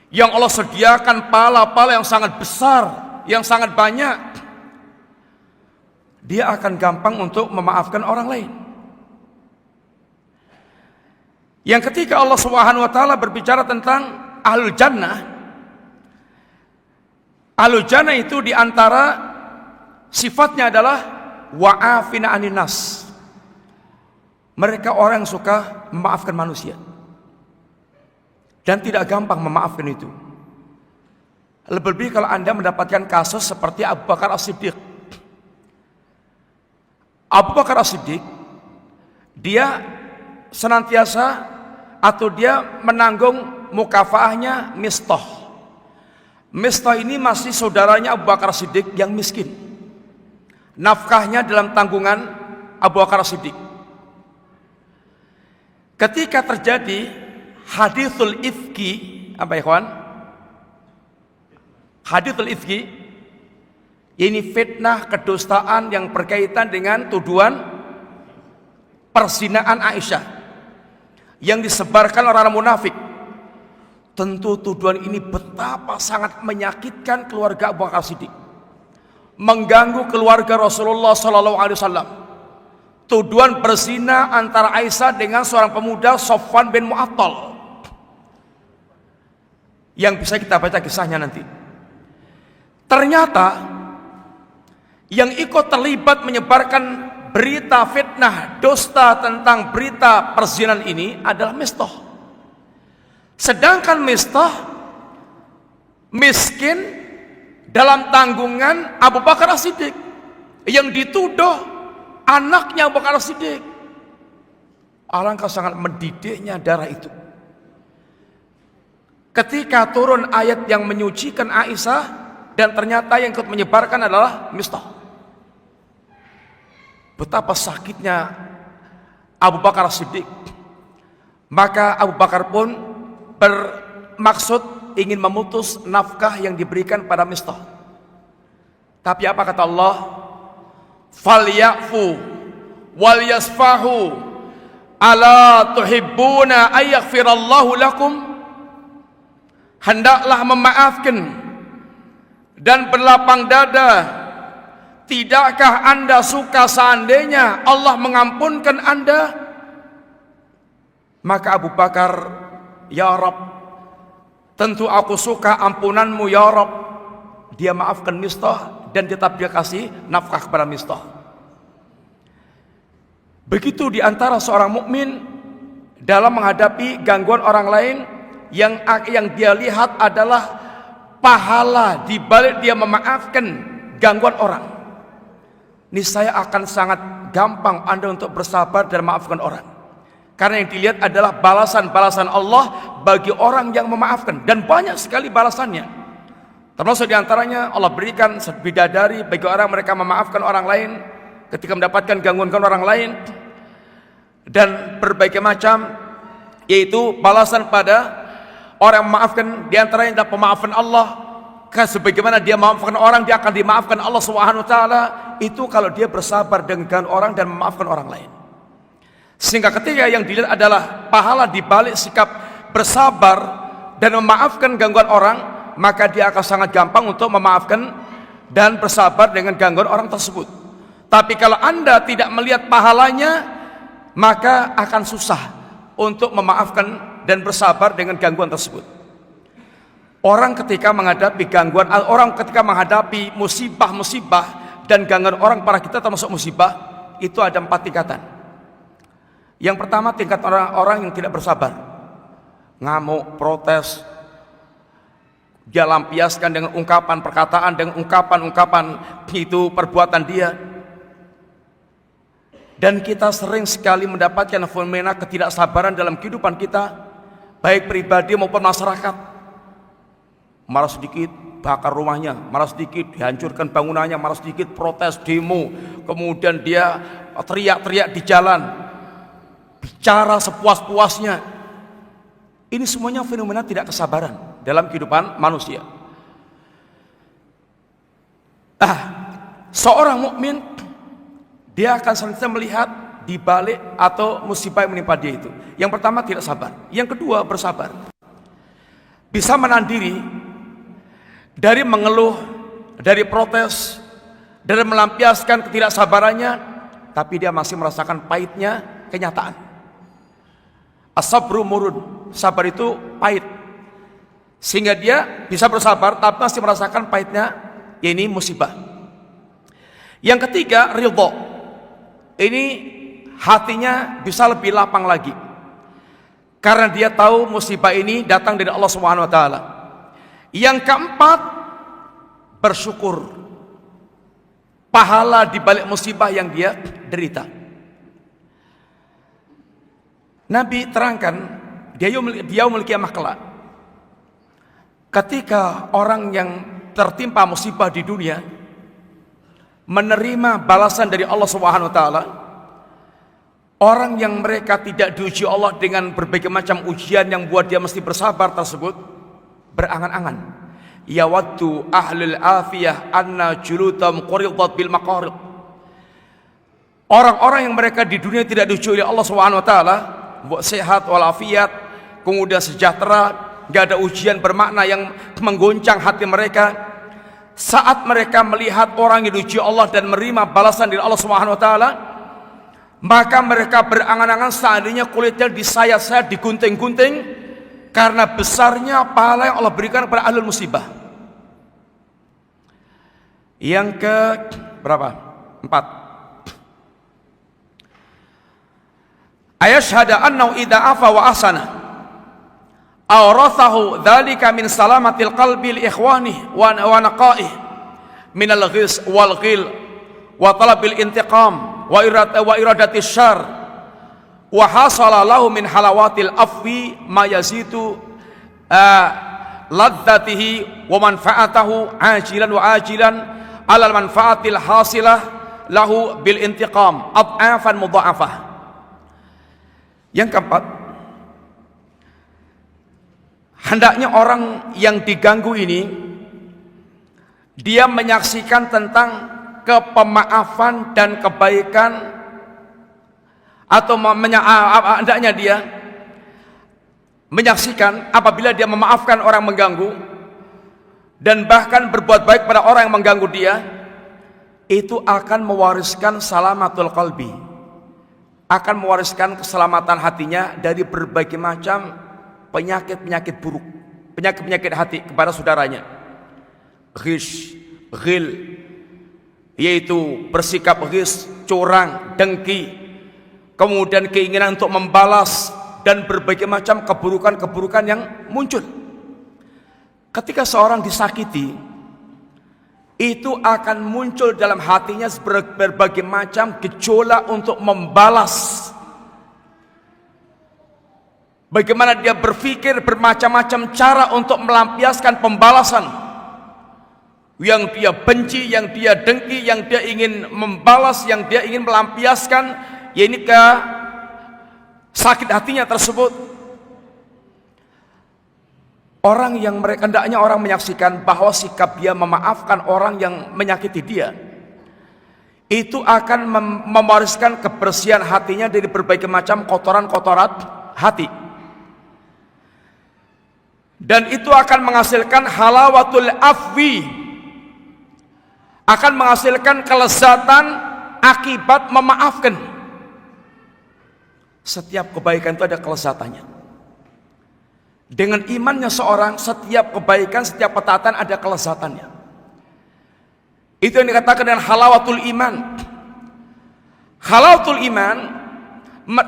yang Allah sediakan pahala-pahala yang sangat besar, yang sangat banyak, dia akan gampang untuk memaafkan orang lain. Yang ketika Allah Subhanahu wa taala berbicara tentang ahlul jannah, ahlul jannah itu diantara sifatnya adalah wa'afina anin nas. Mereka orang yang suka memaafkan manusia dan tidak gampang memaafkan itu. Lebih-lebih kalau Anda mendapatkan kasus seperti Abu Bakar As-Siddiq. Abu Bakar As-Siddiq, dia senantiasa atau dia menanggung mukafaahnya Mistah. Mistah ini masih saudaranya Abu Bakar As-Siddiq yang miskin. Nafkahnya dalam tanggungan Abu Bakar As-Siddiq. Ketika terjadi hadithul ifki, apa ya kawan? Hadithul ifki, ini fitnah kedustaan yang berkaitan dengan tuduhan perzinaan Aisyah yang disebarkan orang munafik. Tentu tuduhan ini betapa sangat menyakitkan keluarga Abu Bakar Siddiq, mengganggu keluarga Rasulullah SAW. Tuduhan berzina antara Aisyah dengan seorang pemuda Sofwan bin Mu'attal, yang bisa kita baca kisahnya nanti. Ternyata yang ikut terlibat menyebarkan berita fitnah dusta tentang berita perzinahan ini adalah Mistah. Sedangkan Mistah miskin dalam tanggungan Abu Bakar As-Siddiq, yang dituduh anaknya Abu Bakar As-Siddiq. Alangkah sangat mendidiknya darah itu. Ketika turun ayat yang menyucikan Aisyah, dan ternyata yang ikut menyebarkan adalah Mistah. Betapa sakitnya Abu Bakar As-Siddiq. Maka Abu Bakar pun bermaksud ingin memutus nafkah yang diberikan pada Mistah. Tapi apa kata Allah? Falyafu wal yasfahu ala tuhibbuna ayaghfirallahu lakum. Hendaklah memaafkan dan berlapang dada. Tidakkah Anda suka seandainya Allah mengampunkan Anda? Maka Abu Bakar, ya Rabb, tentu aku suka ampunanmu ya Rabb. Dia maafkan Mistah dan tetap dia kasih nafkah kepada Mistah. Begitu diantara seorang mukmin dalam menghadapi gangguan orang lain, yang dia lihat adalah pahala di balik dia memaafkan gangguan orang. Niscaya akan sangat gampang Anda untuk bersabar dan memaafkan orang, karena yang dilihat adalah balasan-balasan Allah bagi orang yang memaafkan, dan banyak sekali balasannya. Termasuk diantaranya Allah berikan bidadari bagi orang mereka memaafkan orang lain ketika mendapatkan gangguan orang lain, dan berbagai macam, yaitu balasan pada orang yang memaafkan. Diantaranya adalah pemaafan Allah. Sebagaimana dia memaafkan orang, dia akan dimaafkan Allah Subhanahu wa taala. Itu kalau dia bersabar dengan orang dan memaafkan orang lain. Sehingga ketika yang dilihat adalah pahala di balik sikap bersabar dan memaafkan gangguan orang, maka dia akan sangat gampang untuk memaafkan dan bersabar dengan gangguan orang tersebut. Tapi kalau Anda tidak melihat pahalanya, maka akan susah untuk memaafkan dan bersabar dengan gangguan tersebut. Orang ketika menghadapi gangguan, orang ketika menghadapi musibah-musibah dan gangguan orang pada kita termasuk musibah, itu ada 4 tingkatan. Yang pertama, tingkat orang yang tidak bersabar, ngamuk, protes, dia lampiaskan dengan ungkapan perkataan, dengan ungkapan-ungkapan itu perbuatan dia. Dan kita sering sekali mendapatkan fenomena ketidaksabaran dalam kehidupan kita, baik pribadi maupun masyarakat. Marah sedikit bakar rumahnya, marah sedikit dihancurkan bangunannya, marah sedikit protes, demo, kemudian dia teriak-teriak di jalan, bicara sepuas-puasnya. Ini semuanya fenomena tidak kesabaran dalam kehidupan manusia. Seorang mukmin dia akan senantiasa melihat di balik atau musibah yang menimpa dia itu. Yang pertama, tidak sabar. Yang kedua, bersabar. bisa menahan diri dari mengeluh, dari protes, dari melampiaskan ketidaksabarannya, tapi dia masih merasakan pahitnya kenyataan. As-sabru murun, sabar itu pahit, sehingga dia bisa bersabar tapi masih merasakan pahitnya, ya ini musibah. Yang ketiga, ridho. Ini hatinya bisa lebih lapang lagi, karena dia tahu musibah ini datang dari Allah Subhanahu wa taala. Yang keempat, bersyukur pahala di balik musibah yang dia derita. Nabi terangkan dia yaumul qiyamah kelak, ketika orang yang tertimpa musibah di dunia menerima balasan dari Allah Subhanahu wa taala, orang yang mereka tidak diuji Allah dengan berbagai macam ujian yang buat dia mesti bersabar tersebut, berangan-angan, yawaddu ahlul afiyah anna julutam quridat bil maqarid. Orang-orang yang mereka di dunia tidak diuji oleh Allah Subhanahu wa taala, buat sehat walafiat, kemudian sejahtera, gak ada ujian bermakna yang menggoncang hati mereka. Saat mereka melihat orang yang diuji Allah dan menerima balasan dari Allah Subhanahu wa taala, maka mereka berangan-angan seandainya kulitnya disayat-sayat, digunting-gunting, karena besarnya pahala yang Allah berikan kepada ahlul musibah. Yang ke berapa? 4. Ayashhada annahu idza afa wa ahsana awrathahu dzalika min salamatil qalbi li ikhwanihi wa naqaihi min al-ghis wal ghil wa talabil intiqam wa iradati syarr wa hasala lahu min halawatil afwi ma yazidu ladzatihi wa manfaatahu ajilan wa ajilan alal manfaatil hasilah lahu bil intiqam ad'afan mudha'afah. Yang keempat, hendaknya orang yang diganggu ini dia menyaksikan tentang kepemaafan dan kebaikan, atau hendaknya dia menyaksikan apabila dia memaafkan orang mengganggu dan bahkan berbuat baik pada orang yang mengganggu dia, itu akan mewariskan salamatul qalbi, akan mewariskan keselamatan hatinya dari berbagai macam penyakit-penyakit buruk, penyakit-penyakit hati kepada saudaranya. Ghish, ghil, yaitu bersikap ghish, curang, dengki, kemudian keinginan untuk membalas, dan berbagai macam keburukan-keburukan yang muncul. Ketika seorang disakiti, itu akan muncul dalam hatinya berbagai macam gejolak untuk membalas. Bagaimana dia berpikir bermacam-macam cara untuk melampiaskan pembalasan yang dia benci, yang dia dengki, yang dia ingin membalas, yang dia ingin melampiaskan, yaitu ke sakit hatinya tersebut. Orang yang mereka hendaknya orang menyaksikan bahwa sikap dia memaafkan orang yang menyakiti dia, itu akan mewariskan kebersihan hatinya dari berbagai macam kotoran-kotoran hati, dan itu akan menghasilkan halawatul afwi, akan menghasilkan kelezatan akibat memaafkan. Setiap kebaikan itu ada kelezatannya. Dengan imannya seorang, setiap kebaikan, setiap ketaatan ada kelezatannya. Itu yang dikatakan dengan halawatul iman. Halawatul iman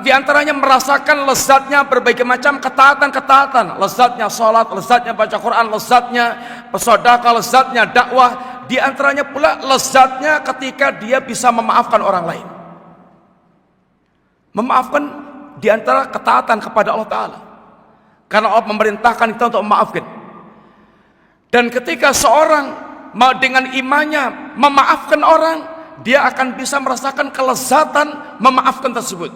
diantaranya merasakan lezatnya berbagai macam ketaatan-ketaatan, lezatnya sholat, lezatnya baca Quran, lezatnya bersedekah, lezatnya dakwah. Diantaranya pula lezatnya ketika dia bisa memaafkan orang lain. Memaafkan diantara ketaatan kepada Allah Ta'ala, karena Allah memerintahkan kita untuk memaafkan. Dan ketika seorang dengan imannya memaafkan orang, dia akan bisa merasakan kelezatan memaafkan tersebut.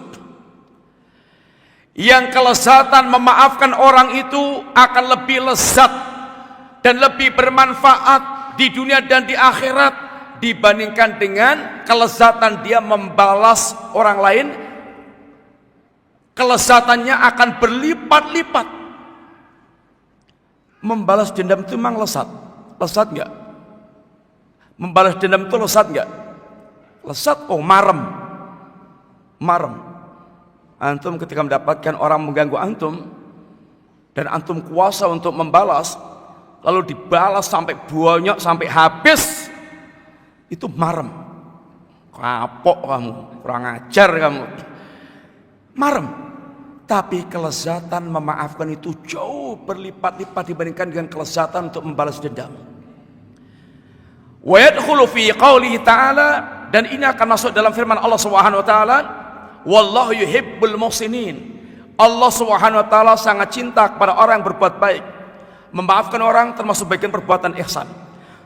Yang kelezatan memaafkan orang itu akan lebih lezat dan lebih bermanfaat di dunia dan di akhirat dibandingkan dengan kelezatan dia membalas orang lain. Kelezatannya akan berlipat-lipat. membalas dendam itu memang lesat. Lesat nggak? Membalas dendam itu lesat nggak? Lesat. Oh, marem. Antum ketika mendapatkan orang mengganggu antum dan antum kuasa untuk membalas, lalu dibalas sampai banyak, sampai habis, itu marem. Kapok kamu, kurang ajar kamu. Marem. Tapi kelezatan memaafkan itu jauh berlipat-lipat dibandingkan dengan kelezatan untuk membalas dendam. Wa yadkhulu fi qoulihi ta'ala, dan ini akan masuk dalam firman Allah Subhanahu wa taala, wallahu yuhibbul muhsinin. Allah Subhanahu wa taala sangat cinta kepada orang yang berbuat baik. Memaafkan orang termasuk bagian perbuatan ihsan.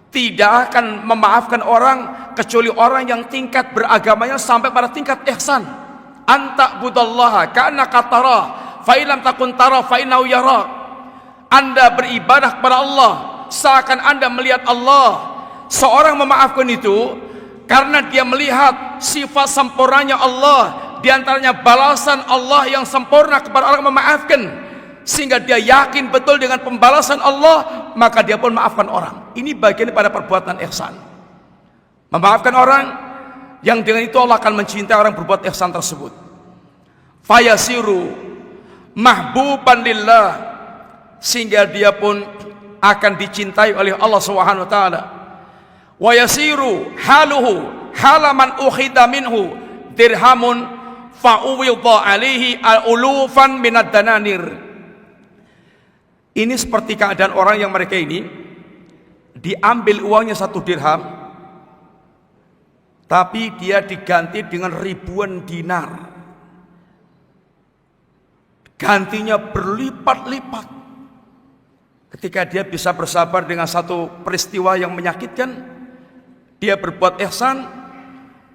Tidak akan memaafkan orang kecuali orang yang tingkat beragamanya sampai pada tingkat ihsan. Anta budallaha ka'annaka tarah fa illam takun tarah fa innahu yarak. Anda beribadah kepada Allah seakan Anda melihat Allah. Seorang memaafkan itu karena dia melihat sifat sempurnanya Allah, di antaranya balasan Allah yang sempurna kepada orang yang memaafkan, sehingga dia yakin betul dengan pembalasan Allah, maka dia pun maafkan orang. Ini bagian pada perbuatan ihsan. Memaafkan orang yang dengan itu Allah akan mencintai orang berbuat ihsan tersebut. Fayasiru mahbuban lillah, sehingga dia pun akan dicintai oleh Allah Subhanahu wa taala. Wa yasiru haluhu halaman ukhida minhu dirhamun fa'uwidha alaihi al-ulufan minad dananir. Ini seperti keadaan orang yang mereka ini diambil uangnya 1 dirham, tapi dia diganti dengan ribuan dinar. Gantinya berlipat-lipat. Ketika dia bisa bersabar dengan satu peristiwa yang menyakitkan, dia berbuat ihsan,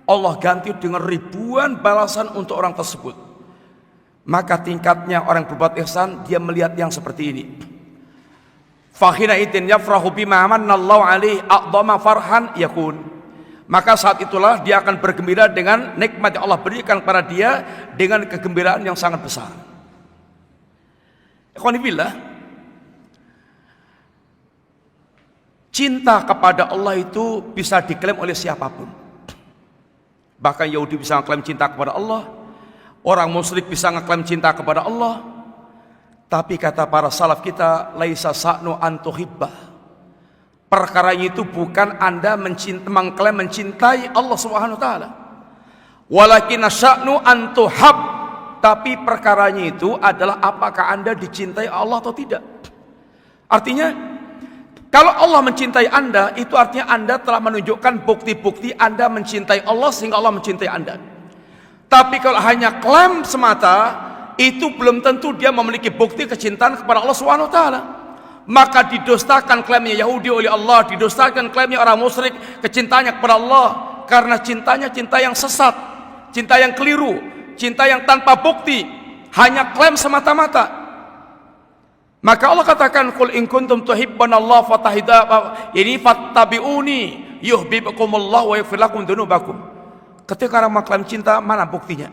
Allah ganti dengan ribuan balasan untuk orang tersebut. Maka tingkatnya orang berbuat ihsan, dia melihat yang seperti ini. Fahina idin yafrahu bima amannallahu alaihi a'dhama farhan yakun. Maka saat itulah dia akan bergembira dengan nikmat yang Allah berikan kepada dia dengan kegembiraan yang sangat besar. Ikhwanillah, cinta kepada Allah itu bisa diklaim oleh siapapun. Bahkan Yahudi bisa mengklaim cinta kepada Allah, orang musyrik bisa mengklaim cinta kepada Allah. Tapi kata para salaf kita, laisa sa'nu an tuhibbah. Perkaranya itu bukan Anda mengklaim mencintai Allah Subhanahu wa taala. Walakin sya'nu an tuhab. Tapi perkaranya itu adalah apakah Anda dicintai Allah atau tidak. Artinya, kalau Allah mencintai Anda, itu artinya Anda telah menunjukkan bukti-bukti Anda mencintai Allah sehingga Allah mencintai Anda. Tapi kalau hanya klaim semata, itu belum tentu dia memiliki bukti kecintaan kepada Allah Subhanahu wa taala. Maka didustakan klaimnya Yahudi oleh Allah, didustakan klaimnya orang musyrik kecintaannya kepada Allah, karena cintanya cinta yang sesat, cinta yang keliru, cinta yang tanpa bukti, hanya klaim semata-mata. Maka Allah katakan, qul in kuntum tuhibbunallaha fattabi'uni yuhibbukumullahu wa yaghfir lakum dzunubakum. Ketika orang mengklaim cinta, mana buktinya?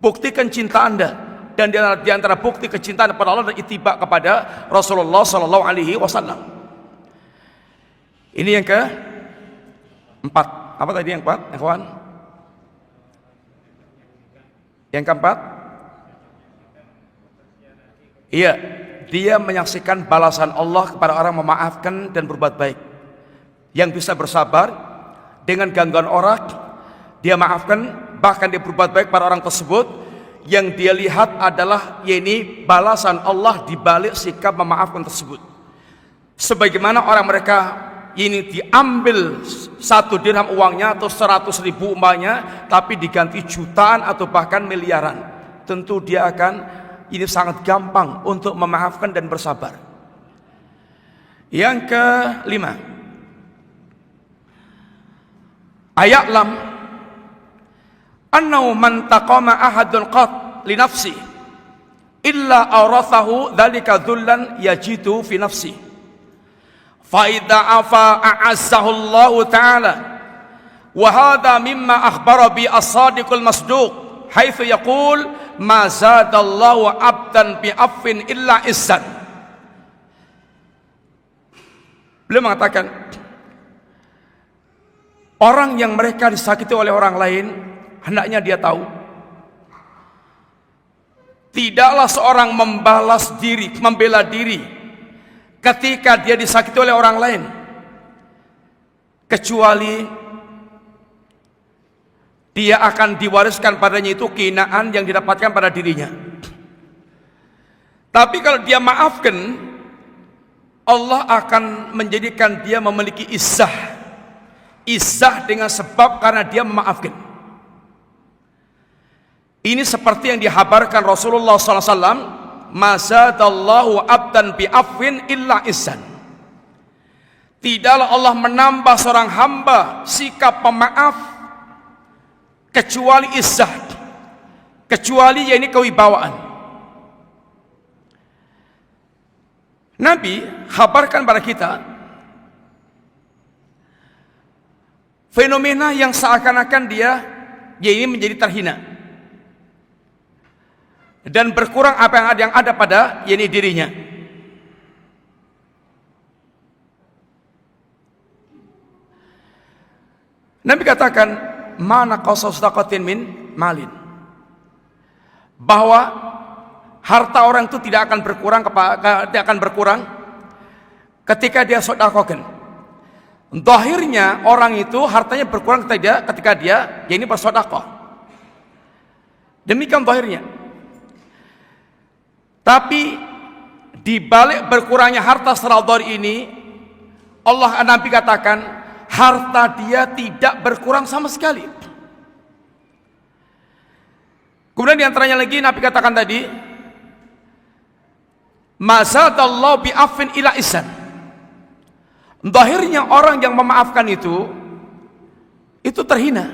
Buktikan cinta Anda. Dan di antara bukti kecintaan kepada Allah adalah ittiba kepada Rasulullah sallallahu alaihi wasallam. Ini yang keempat. Apa tadi yang keempat, ikhwan? Yang keempat, iya, dia menyaksikan balasan Allah kepada orang memaafkan dan berbuat baik. Yang bisa bersabar dengan gangguan orang, dia maafkan, bahkan dia berbuat baik pada orang tersebut. Yang dia lihat adalah yakni balasan Allah di balik sikap memaafkan tersebut. Sebagaimana orang mereka ini diambil 1 dirham uangnya atau 100.000 umpamanya, tapi diganti jutaan atau bahkan miliaran. Tentu dia akan ini sangat gampang untuk memaafkan dan bersabar. Yang kelima, aya'lam annahu man taqama ahadun qat li nafsi illa awrathahu dzalika dhullan yajidu fi nafsi fa idza afa a'azzahu Allah ta'ala wa hadha mimma akhbara bi as-sadiqul masduq haitsu yaqul ma zadallahu 'abdan bi affin illa izzan. Beliau mengatakan, orang yang mereka disakiti oleh orang lain, hendaknya dia tahu, tidaklah seorang membalas diri, membela diri ketika dia disakiti oleh orang lain, kecuali dia akan diwariskan padanya itu kehinaan yang didapatkan pada dirinya. Tapi kalau dia maafkan, Allah akan menjadikan dia memiliki izzah. Izzah dengan sebab karena dia memaafkan. Ini seperti yang dihabarkan Rasulullah SAW, "Mazadallahu abdan bi'afwin illa izzan." Tidaklah Allah menambah seorang hamba sikap pemaaf kecuali izzah, kecuali yakni kewibawaan. Nabi kabarkan pada kita fenomena yang seakan-akan dia ini menjadi terhina dan berkurang apa yang ada pada yakni dirinya. Nabi katakan, "Mana qasa sadaqatin min malin." Bahwa harta orang itu tidak akan berkurang ketika dia sedekahkan. Zahirnya orang itu hartanya berkurang ketika dia ini bersedekah. Demikian zahirnya. Tapi di balik berkurangnya harta secara zahir ini, Allah Nabi katakan harta dia tidak berkurang sama sekali. Kemudian diantaranya lagi Nabi katakan tadi, "Mazadallahu bi'afin ila isan." Zahirnya orang yang memaafkan itu terhina.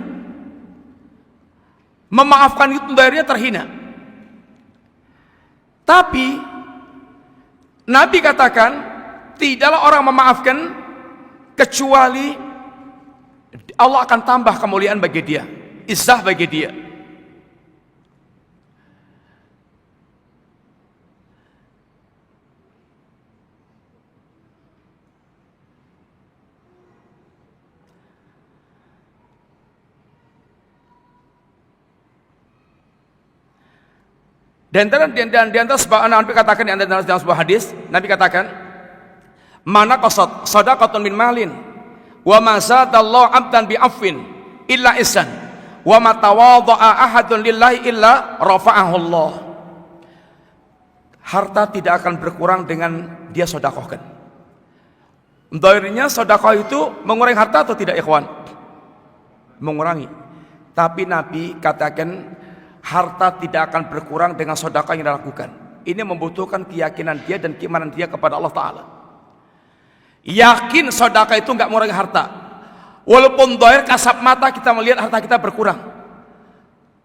Memaafkan itu zahirnya terhina. Tapi Nabi katakan tidaklah orang memaafkan kecuali Allah akan tambah kemuliaan bagi dia, izzah bagi dia. Dan di antara sebuah Nabi katakan di antara sebuah hadis, Nabi katakan, "Mana qasad sadaqatun min malin wa ma zadallahu 'abdan bi'afwin illa isan wa ma tawadha'a ahadun lillahi illa rafa'ahu Allah." Harta tidak akan berkurang dengan dia sedekahkan. Zahirnya sedekah itu mengurangi harta atau tidak, ikhwan? Mengurangi. Tapi Nabi katakan harta tidak akan berkurang dengan sedekah yang dilakukan. Ini membutuhkan keyakinan dia dan keimanan dia kepada Allah Ta'ala. Yakin sedekah itu enggak mengurangi harta. Walaupun zahir kasat mata kita melihat harta kita berkurang.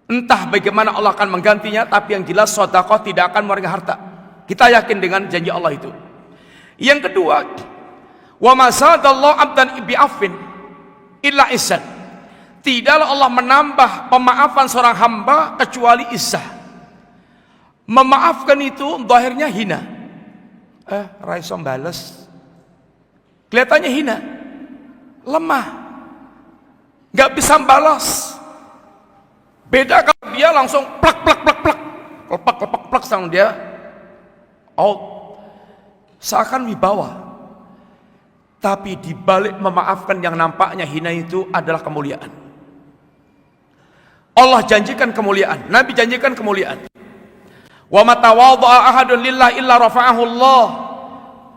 Entah bagaimana Allah akan menggantinya, tapi yang jelas sedekah tidak akan mengurangi harta. Kita yakin dengan janji Allah itu. Yang kedua, wa ma zadallahu 'abdan bi'afwin illa izzan. Tidaklah Allah menambah pemaafan seorang hamba kecuali izzah. Memaafkan itu zahirnya hina. Raiso bales. Kelihatannya hina. Lemah. Gak bisa balas. Beda kalau dia langsung plak. Lepak sama dia. Out. Seakan wibawa. Tapi di balik memaafkan yang nampaknya hina itu adalah kemuliaan. Allah janjikan kemuliaan, Nabi janjikan kemuliaan. Wa ma tawadha'a ahadun lillahi illa rafa'ahu Allah.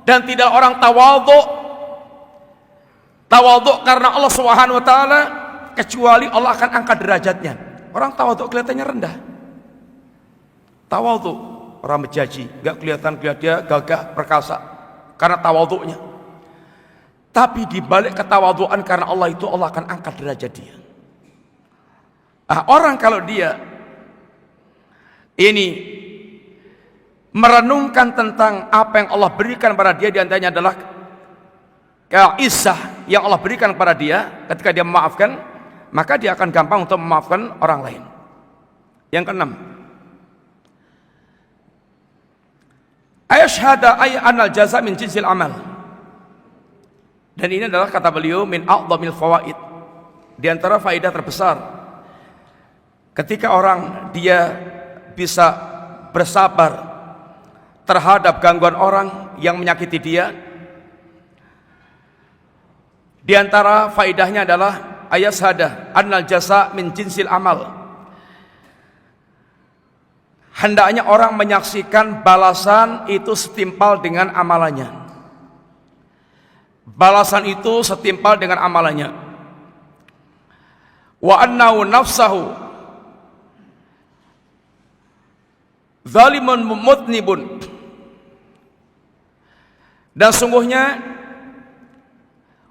Dan tidak orang tawadhu karena Allah Subhanahu wa taala kecuali Allah akan angkat derajatnya. Orang tawadhu kelihatannya rendah. Tawadhu orang menjaji, enggak kelihatan dia gagah perkasa karena tawadhunya. Tapi di balik ketawadhuan karena Allah itu Allah akan angkat derajat dia. Orang kalau dia ini merenungkan tentang apa yang Allah berikan pada dia, diantaranya adalah izzah yang Allah berikan kepada dia ketika dia memaafkan, maka dia akan gampang untuk memaafkan orang lain. Yang keenam, ayashhada ay anal jaza min jinsil amal. Dan ini adalah kata beliau min a'dhamil fawaid, di antara faedah terbesar ketika orang dia bisa bersabar terhadap gangguan orang yang menyakiti dia. Di antara faedahnya adalah ayat syahadah annal jasa min jinsil amal. Hendaknya orang menyaksikan balasan itu setimpal dengan amalannya. Balasan itu setimpal dengan amalannya. Wa annahu nafsahu zalimun mutnibun. Dan sungguhnya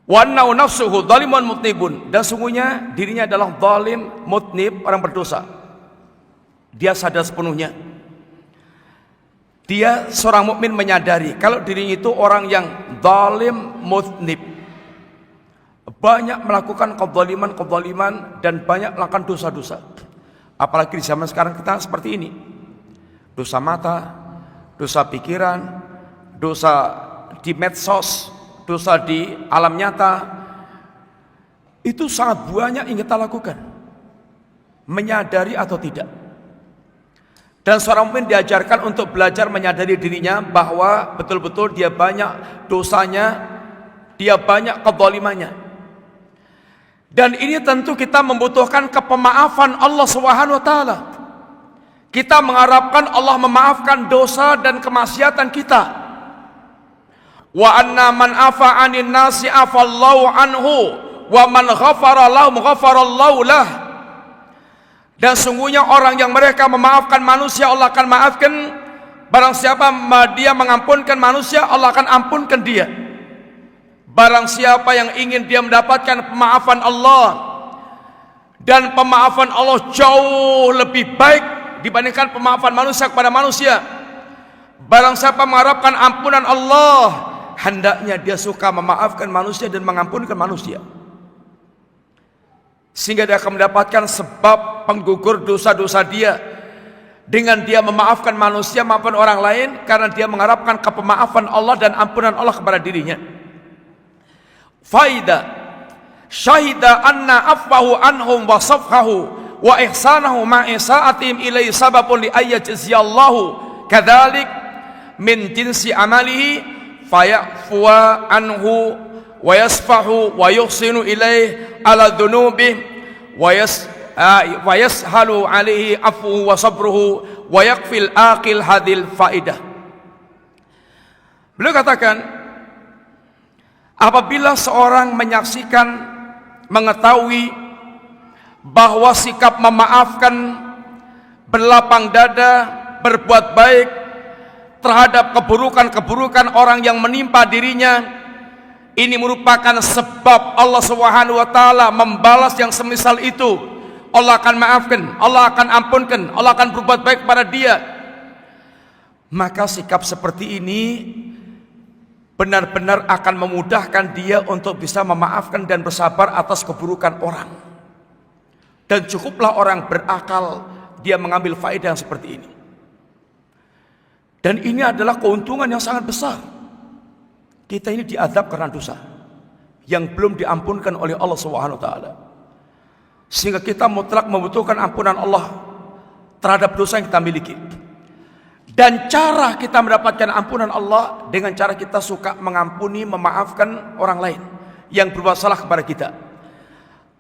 wa annahu nafsuhu zalimun mutnibun, dan sungguhnya dirinya adalah zalim mutnib, orang berdosa. Dia sadar sepenuhnya. Dia seorang mukmin menyadari kalau dirinya itu orang yang zalim mutnib, banyak melakukan kezaliman dan banyak melakukan dosa-dosa. Apalagi di zaman sekarang kita seperti ini. Dosa mata, dosa pikiran, dosa di medsos, dosa di alam nyata. Itu sangat banyak yang kita lakukan, menyadari atau tidak. Dan seorang mukmin diajarkan untuk belajar menyadari dirinya bahwa betul-betul dia banyak dosanya, dia banyak kezalimannya. Dan ini tentu kita membutuhkan kepemaafan Allah Subhanahu wa taala. Kita mengharapkan Allah memaafkan dosa dan kemaksiatan kita. Wa anna man afa 'anil nasi afallahu anhu wa man ghafara lahum ghafarallahu lah. Dan sungguhnya orang yang mereka memaafkan manusia, Allah akan maafkan. Barang siapa dia mengampunkan manusia, Allah akan ampunkan dia. Barang siapa yang ingin dia mendapatkan pemaafan Allah, dan pemaafan Allah jauh lebih baik dibandingkan pemaafan manusia kepada manusia. Barang siapa mengharapkan ampunan Allah, hendaknya dia suka memaafkan manusia dan mengampunkan manusia, sehingga dia akan mendapatkan sebab penggugur dosa-dosa dia dengan dia memaafkan manusia, maafkan orang lain, karena dia mengharapkan kepemaafan Allah dan ampunan Allah kepada dirinya. Faida syahida anna afwahu anhum wa safhahu wa ihsanahu ma isa'atihim ilaihi sababun li ayyajziyallahu kadzalik min jinsi amalihi fayafuwa anhu wa yasfahu wa yuhsinu ilaihi ala dhunubihi wa yashalu alaihi afuhu wa sabruhu wa yakfil aqil hadil faidah. Beliau katakan, apabila seorang menyaksikan, mengetahui bahwa sikap memaafkan, berlapang dada, berbuat baik terhadap keburukan-keburukan orang yang menimpa dirinya, ini merupakan sebab Allah Subhanahu wa taala membalas yang semisal itu. Allah akan maafkan, Allah akan ampunkan, Allah akan berbuat baik kepada dia. Maka sikap seperti ini benar-benar akan memudahkan dia untuk bisa memaafkan dan bersabar atas keburukan orang. Dan cukuplah orang berakal dia mengambil faedah yang seperti ini. Dan ini adalah keuntungan yang sangat besar. Kita ini diazab karena dosa yang belum diampunkan oleh Allah Subhanahu wa taala. Sehingga kita mutlak membutuhkan ampunan Allah terhadap dosa yang kita miliki. Dan cara kita mendapatkan ampunan Allah dengan cara kita suka mengampuni, memaafkan orang lain yang berbuat salah kepada kita.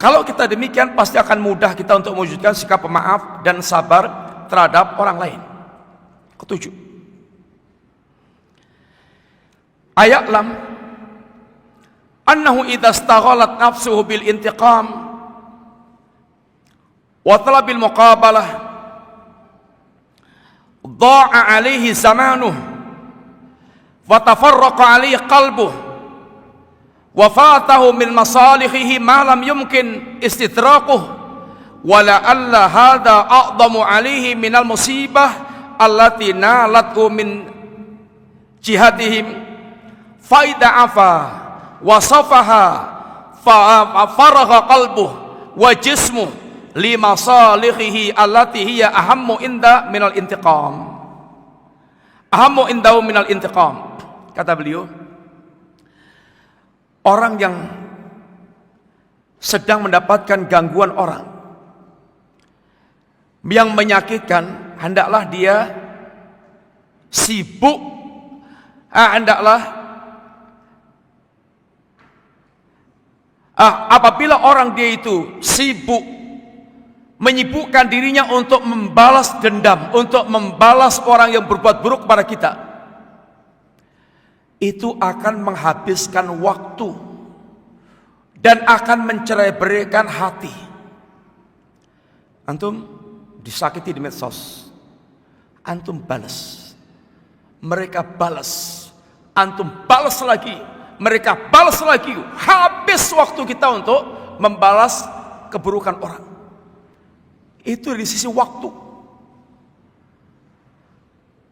Kalau kita demikian, pasti akan mudah kita untuk mewujudkan sikap pemaaf dan sabar terhadap orang lain. Ketujuh, aya'lam annahu idza istaghalat nafsuhu bil intiqam wa talabil muqabalah dha'a alaihi zamanuh wa tafarraqa alaihi qalbuh wa fatahu min masalihihi ma lam yumkin istidraquh wa la'alla hadha a'dhamu alaihi minal musibah allati nalathu min jihadihim faida afa wa safaha faragha qalbuh wa jismuh lima salihihi allati hiya ahammu inda minal intiqam. Ahammu indahu minal intiqam. Kata beliau, Orang yang sedang mendapatkan gangguan orang yang menyakitkan, hendaklah dia sibuk, apabila orang dia itu sibuk menyibukkan dirinya untuk membalas dendam, untuk membalas orang yang berbuat buruk kepada kita, itu akan menghabiskan waktu dan akan mencerai-beraikan hati. Antum disakiti di medsos, antum balas, mereka balas, antum balas lagi, mereka balas lagi. Habis waktu kita untuk membalas keburukan orang. Itu di sisi waktu.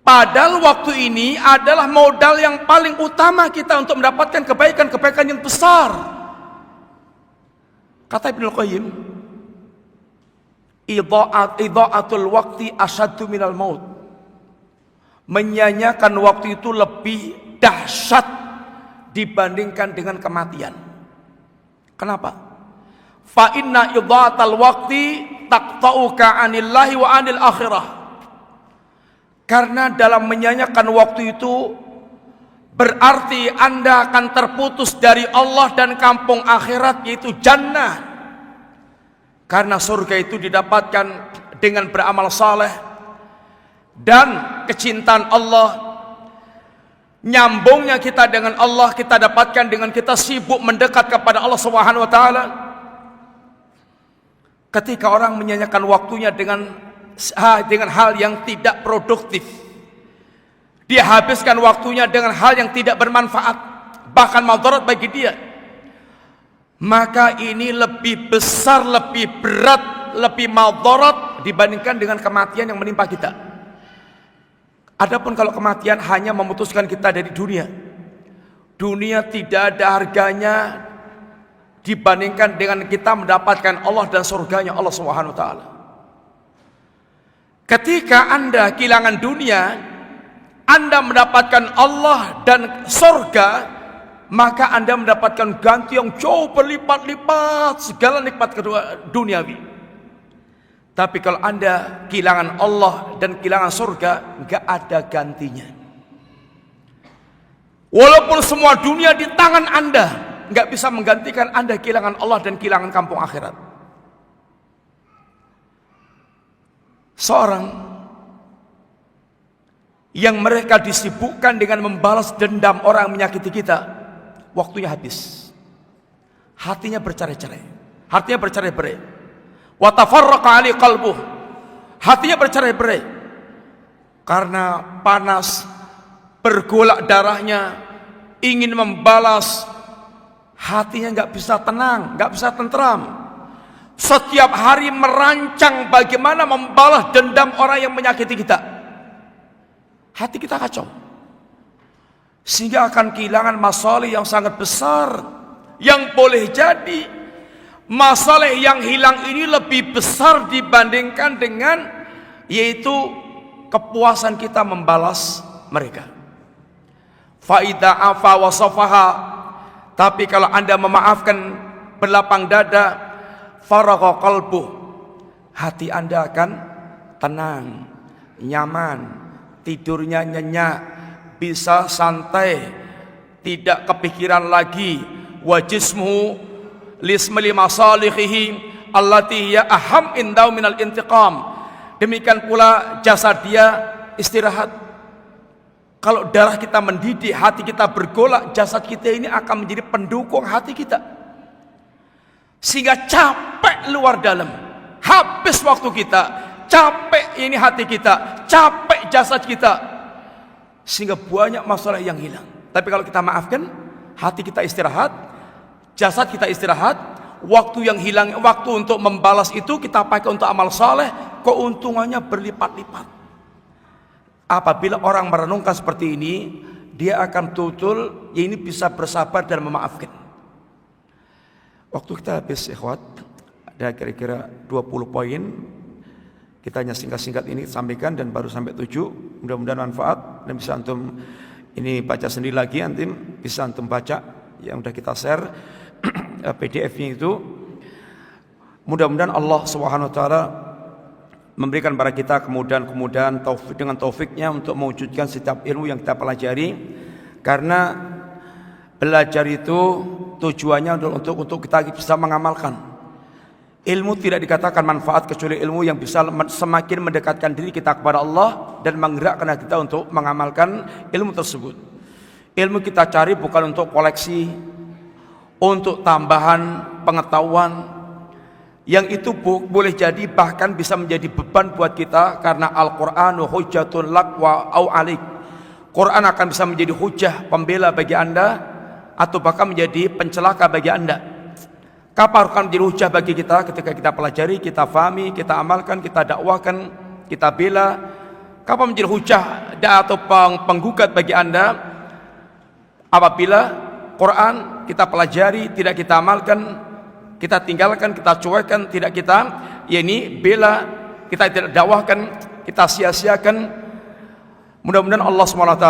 Padahal waktu ini adalah modal yang paling utama kita untuk mendapatkan kebaikan-kebaikan yang besar. Kata Ibnu Qayyim, idha'atul waqti asyaddu minal maut. Menyanyiakan waktu itu lebih dahsyat dibandingkan dengan kematian. Kenapa? Fa inna idha'atal waqti taqta'uka 'anillahi wa 'anil akhirah. Karena dalam menyanyiakan waktu itu berarti Anda akan terputus dari Allah dan kampung akhirat, yaitu jannah. Karena surga itu didapatkan dengan beramal saleh dan kecintaan Allah. Nyambungnya kita dengan Allah kita dapatkan dengan kita sibuk mendekat kepada Allah Subhanahu wa taala. Ketika orang menyanyiakan waktunya dengan hal yang tidak produktif, dia habiskan waktunya dengan hal yang tidak bermanfaat, bahkan madarat bagi dia, maka ini lebih besar, lebih berat, lebih madarat dibandingkan dengan kematian yang menimpa kita. Adapun kalau kematian hanya memutuskan kita dari dunia, dunia tidak ada harganya dibandingkan dengan kita mendapatkan Allah dan surganya Allah Subhanahu wa taala. Ketika Anda kehilangan dunia, Anda mendapatkan Allah dan surga, maka Anda mendapatkan ganti yang jauh berlipat-lipat segala nikmat kedua duniawi. Tapi kalau Anda kehilangan Allah dan kehilangan surga, enggak ada gantinya. Walaupun semua dunia di tangan Anda, enggak bisa menggantikan Anda kehilangan Allah dan kehilangan kampung akhirat. Seorang yang mereka disibukkan dengan membalas dendam orang yang menyakiti kita, waktunya habis, hatinya bercerai-cerai, hatinya bercerai-berai, wa tafarraqa ali qalbuh, hatinya bercerai-berai karena panas, bergolak darahnya, ingin membalas, hatinya nggak bisa tenang, nggak bisa tentram. Setiap hari merancang bagaimana membalas dendam orang yang menyakiti kita. Hati kita kacau, sehingga akan kehilangan masalah yang sangat besar. Yang boleh jadi masalah yang hilang ini lebih besar dibandingkan dengan, yaitu kepuasan kita membalas mereka. Faida afa wa safaha. Tapi kalau Anda memaafkan berlapang dada, faragha qalbuh, hati Anda akan tenang, nyaman, tidurnya nyenyak, bisa santai, tidak kepikiran lagi. Wa jismuhu lismali masalihihi allati hiya aham indau minal intiqam. Demikian pula jasad dia istirahat. Kalau darah kita mendidih, hati kita bergolak, jasad kita ini akan menjadi pendukung hati kita, sehingga capek luar dalam, habis waktu kita, capek ini hati kita, capek jasad kita, sehingga banyak masalah yang hilang. Tapi kalau kita maafkan, hati kita istirahat, jasad kita istirahat, waktu yang hilang, waktu untuk membalas itu kita pakai untuk amal saleh, keuntungannya berlipat-lipat. Apabila orang merenungkan seperti ini, dia akan betul-betul ini bisa bersabar dan memaafkan. Waktu kita habis, ikhwat, ada kira-kira 20 poin. Kita hanya singkat-singkat ini sampaikan dan baru sampai 7. Mudah-mudahan manfaat dan bisa antum ini baca sendiri lagi, antum bisa antum baca yang sudah kita share PDF-nya itu. Mudah-mudahan Allah Subhanahu wa taala memberikan kepada kita kemudahan taufik dengan taufiknya untuk mewujudkan setiap ilmu yang kita pelajari, karena belajar itu tujuannya untuk kita bisa mengamalkan. Ilmu tidak dikatakan manfaat kecuali ilmu yang bisa semakin mendekatkan diri kita kepada Allah dan menggerakkan kita untuk mengamalkan ilmu tersebut. Ilmu kita cari bukan untuk koleksi, untuk tambahan pengetahuan, yang itu boleh jadi bahkan bisa menjadi beban buat kita, karena Al-Qur'anu hujjatun lak wa au alik. Quran akan bisa menjadi hujah pembela bagi Anda atau bahkan menjadi pencelaka bagi Anda. Kapan akan menjadi hujah bagi kita? Ketika kita pelajari, kita fahami, kita amalkan, kita dakwahkan, kita bela. Kapan menjadi hujah atau penggugat bagi Anda? Apabila Quran kita pelajari, tidak kita amalkan, kita tinggalkan, kita cuekkan, tidak kita bela, kita tidak dakwahkan, kita sia-siakan. Mudah-mudahan Allah SWT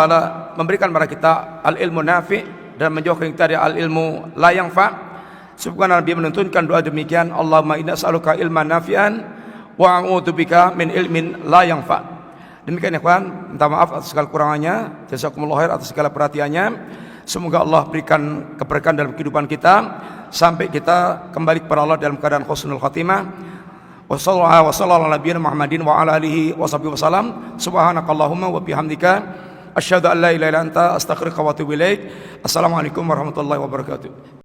memberikan kepada kita al-ilmu nafi' dan menjauhkan kita dari al-ilmu la yanfa'. Sebagaimana Nabi menuntunkan doa demikian, Allahumma inna as'aluka ilman nafi'an wa a'udzubika min ilmin la yanfa'. Demikian ya kawan, minta maaf atas segala kurangannya, jazakumullah khair atas segala perhatiannya. Semoga Allah berikan keberkahan dalam kehidupan kita sampai kita kembali kepada Allah dalam keadaan husnul khatimah. Wassallallahu ala nabiyina Muhammadin wa ala alihi washabihi wasallam. Subhanakallahumma wa bihamdika asyhadu an la ilaha illa anta astaghfiruka wa atubu ilaik. Assalamualaikum warahmatullahi wabarakatuh.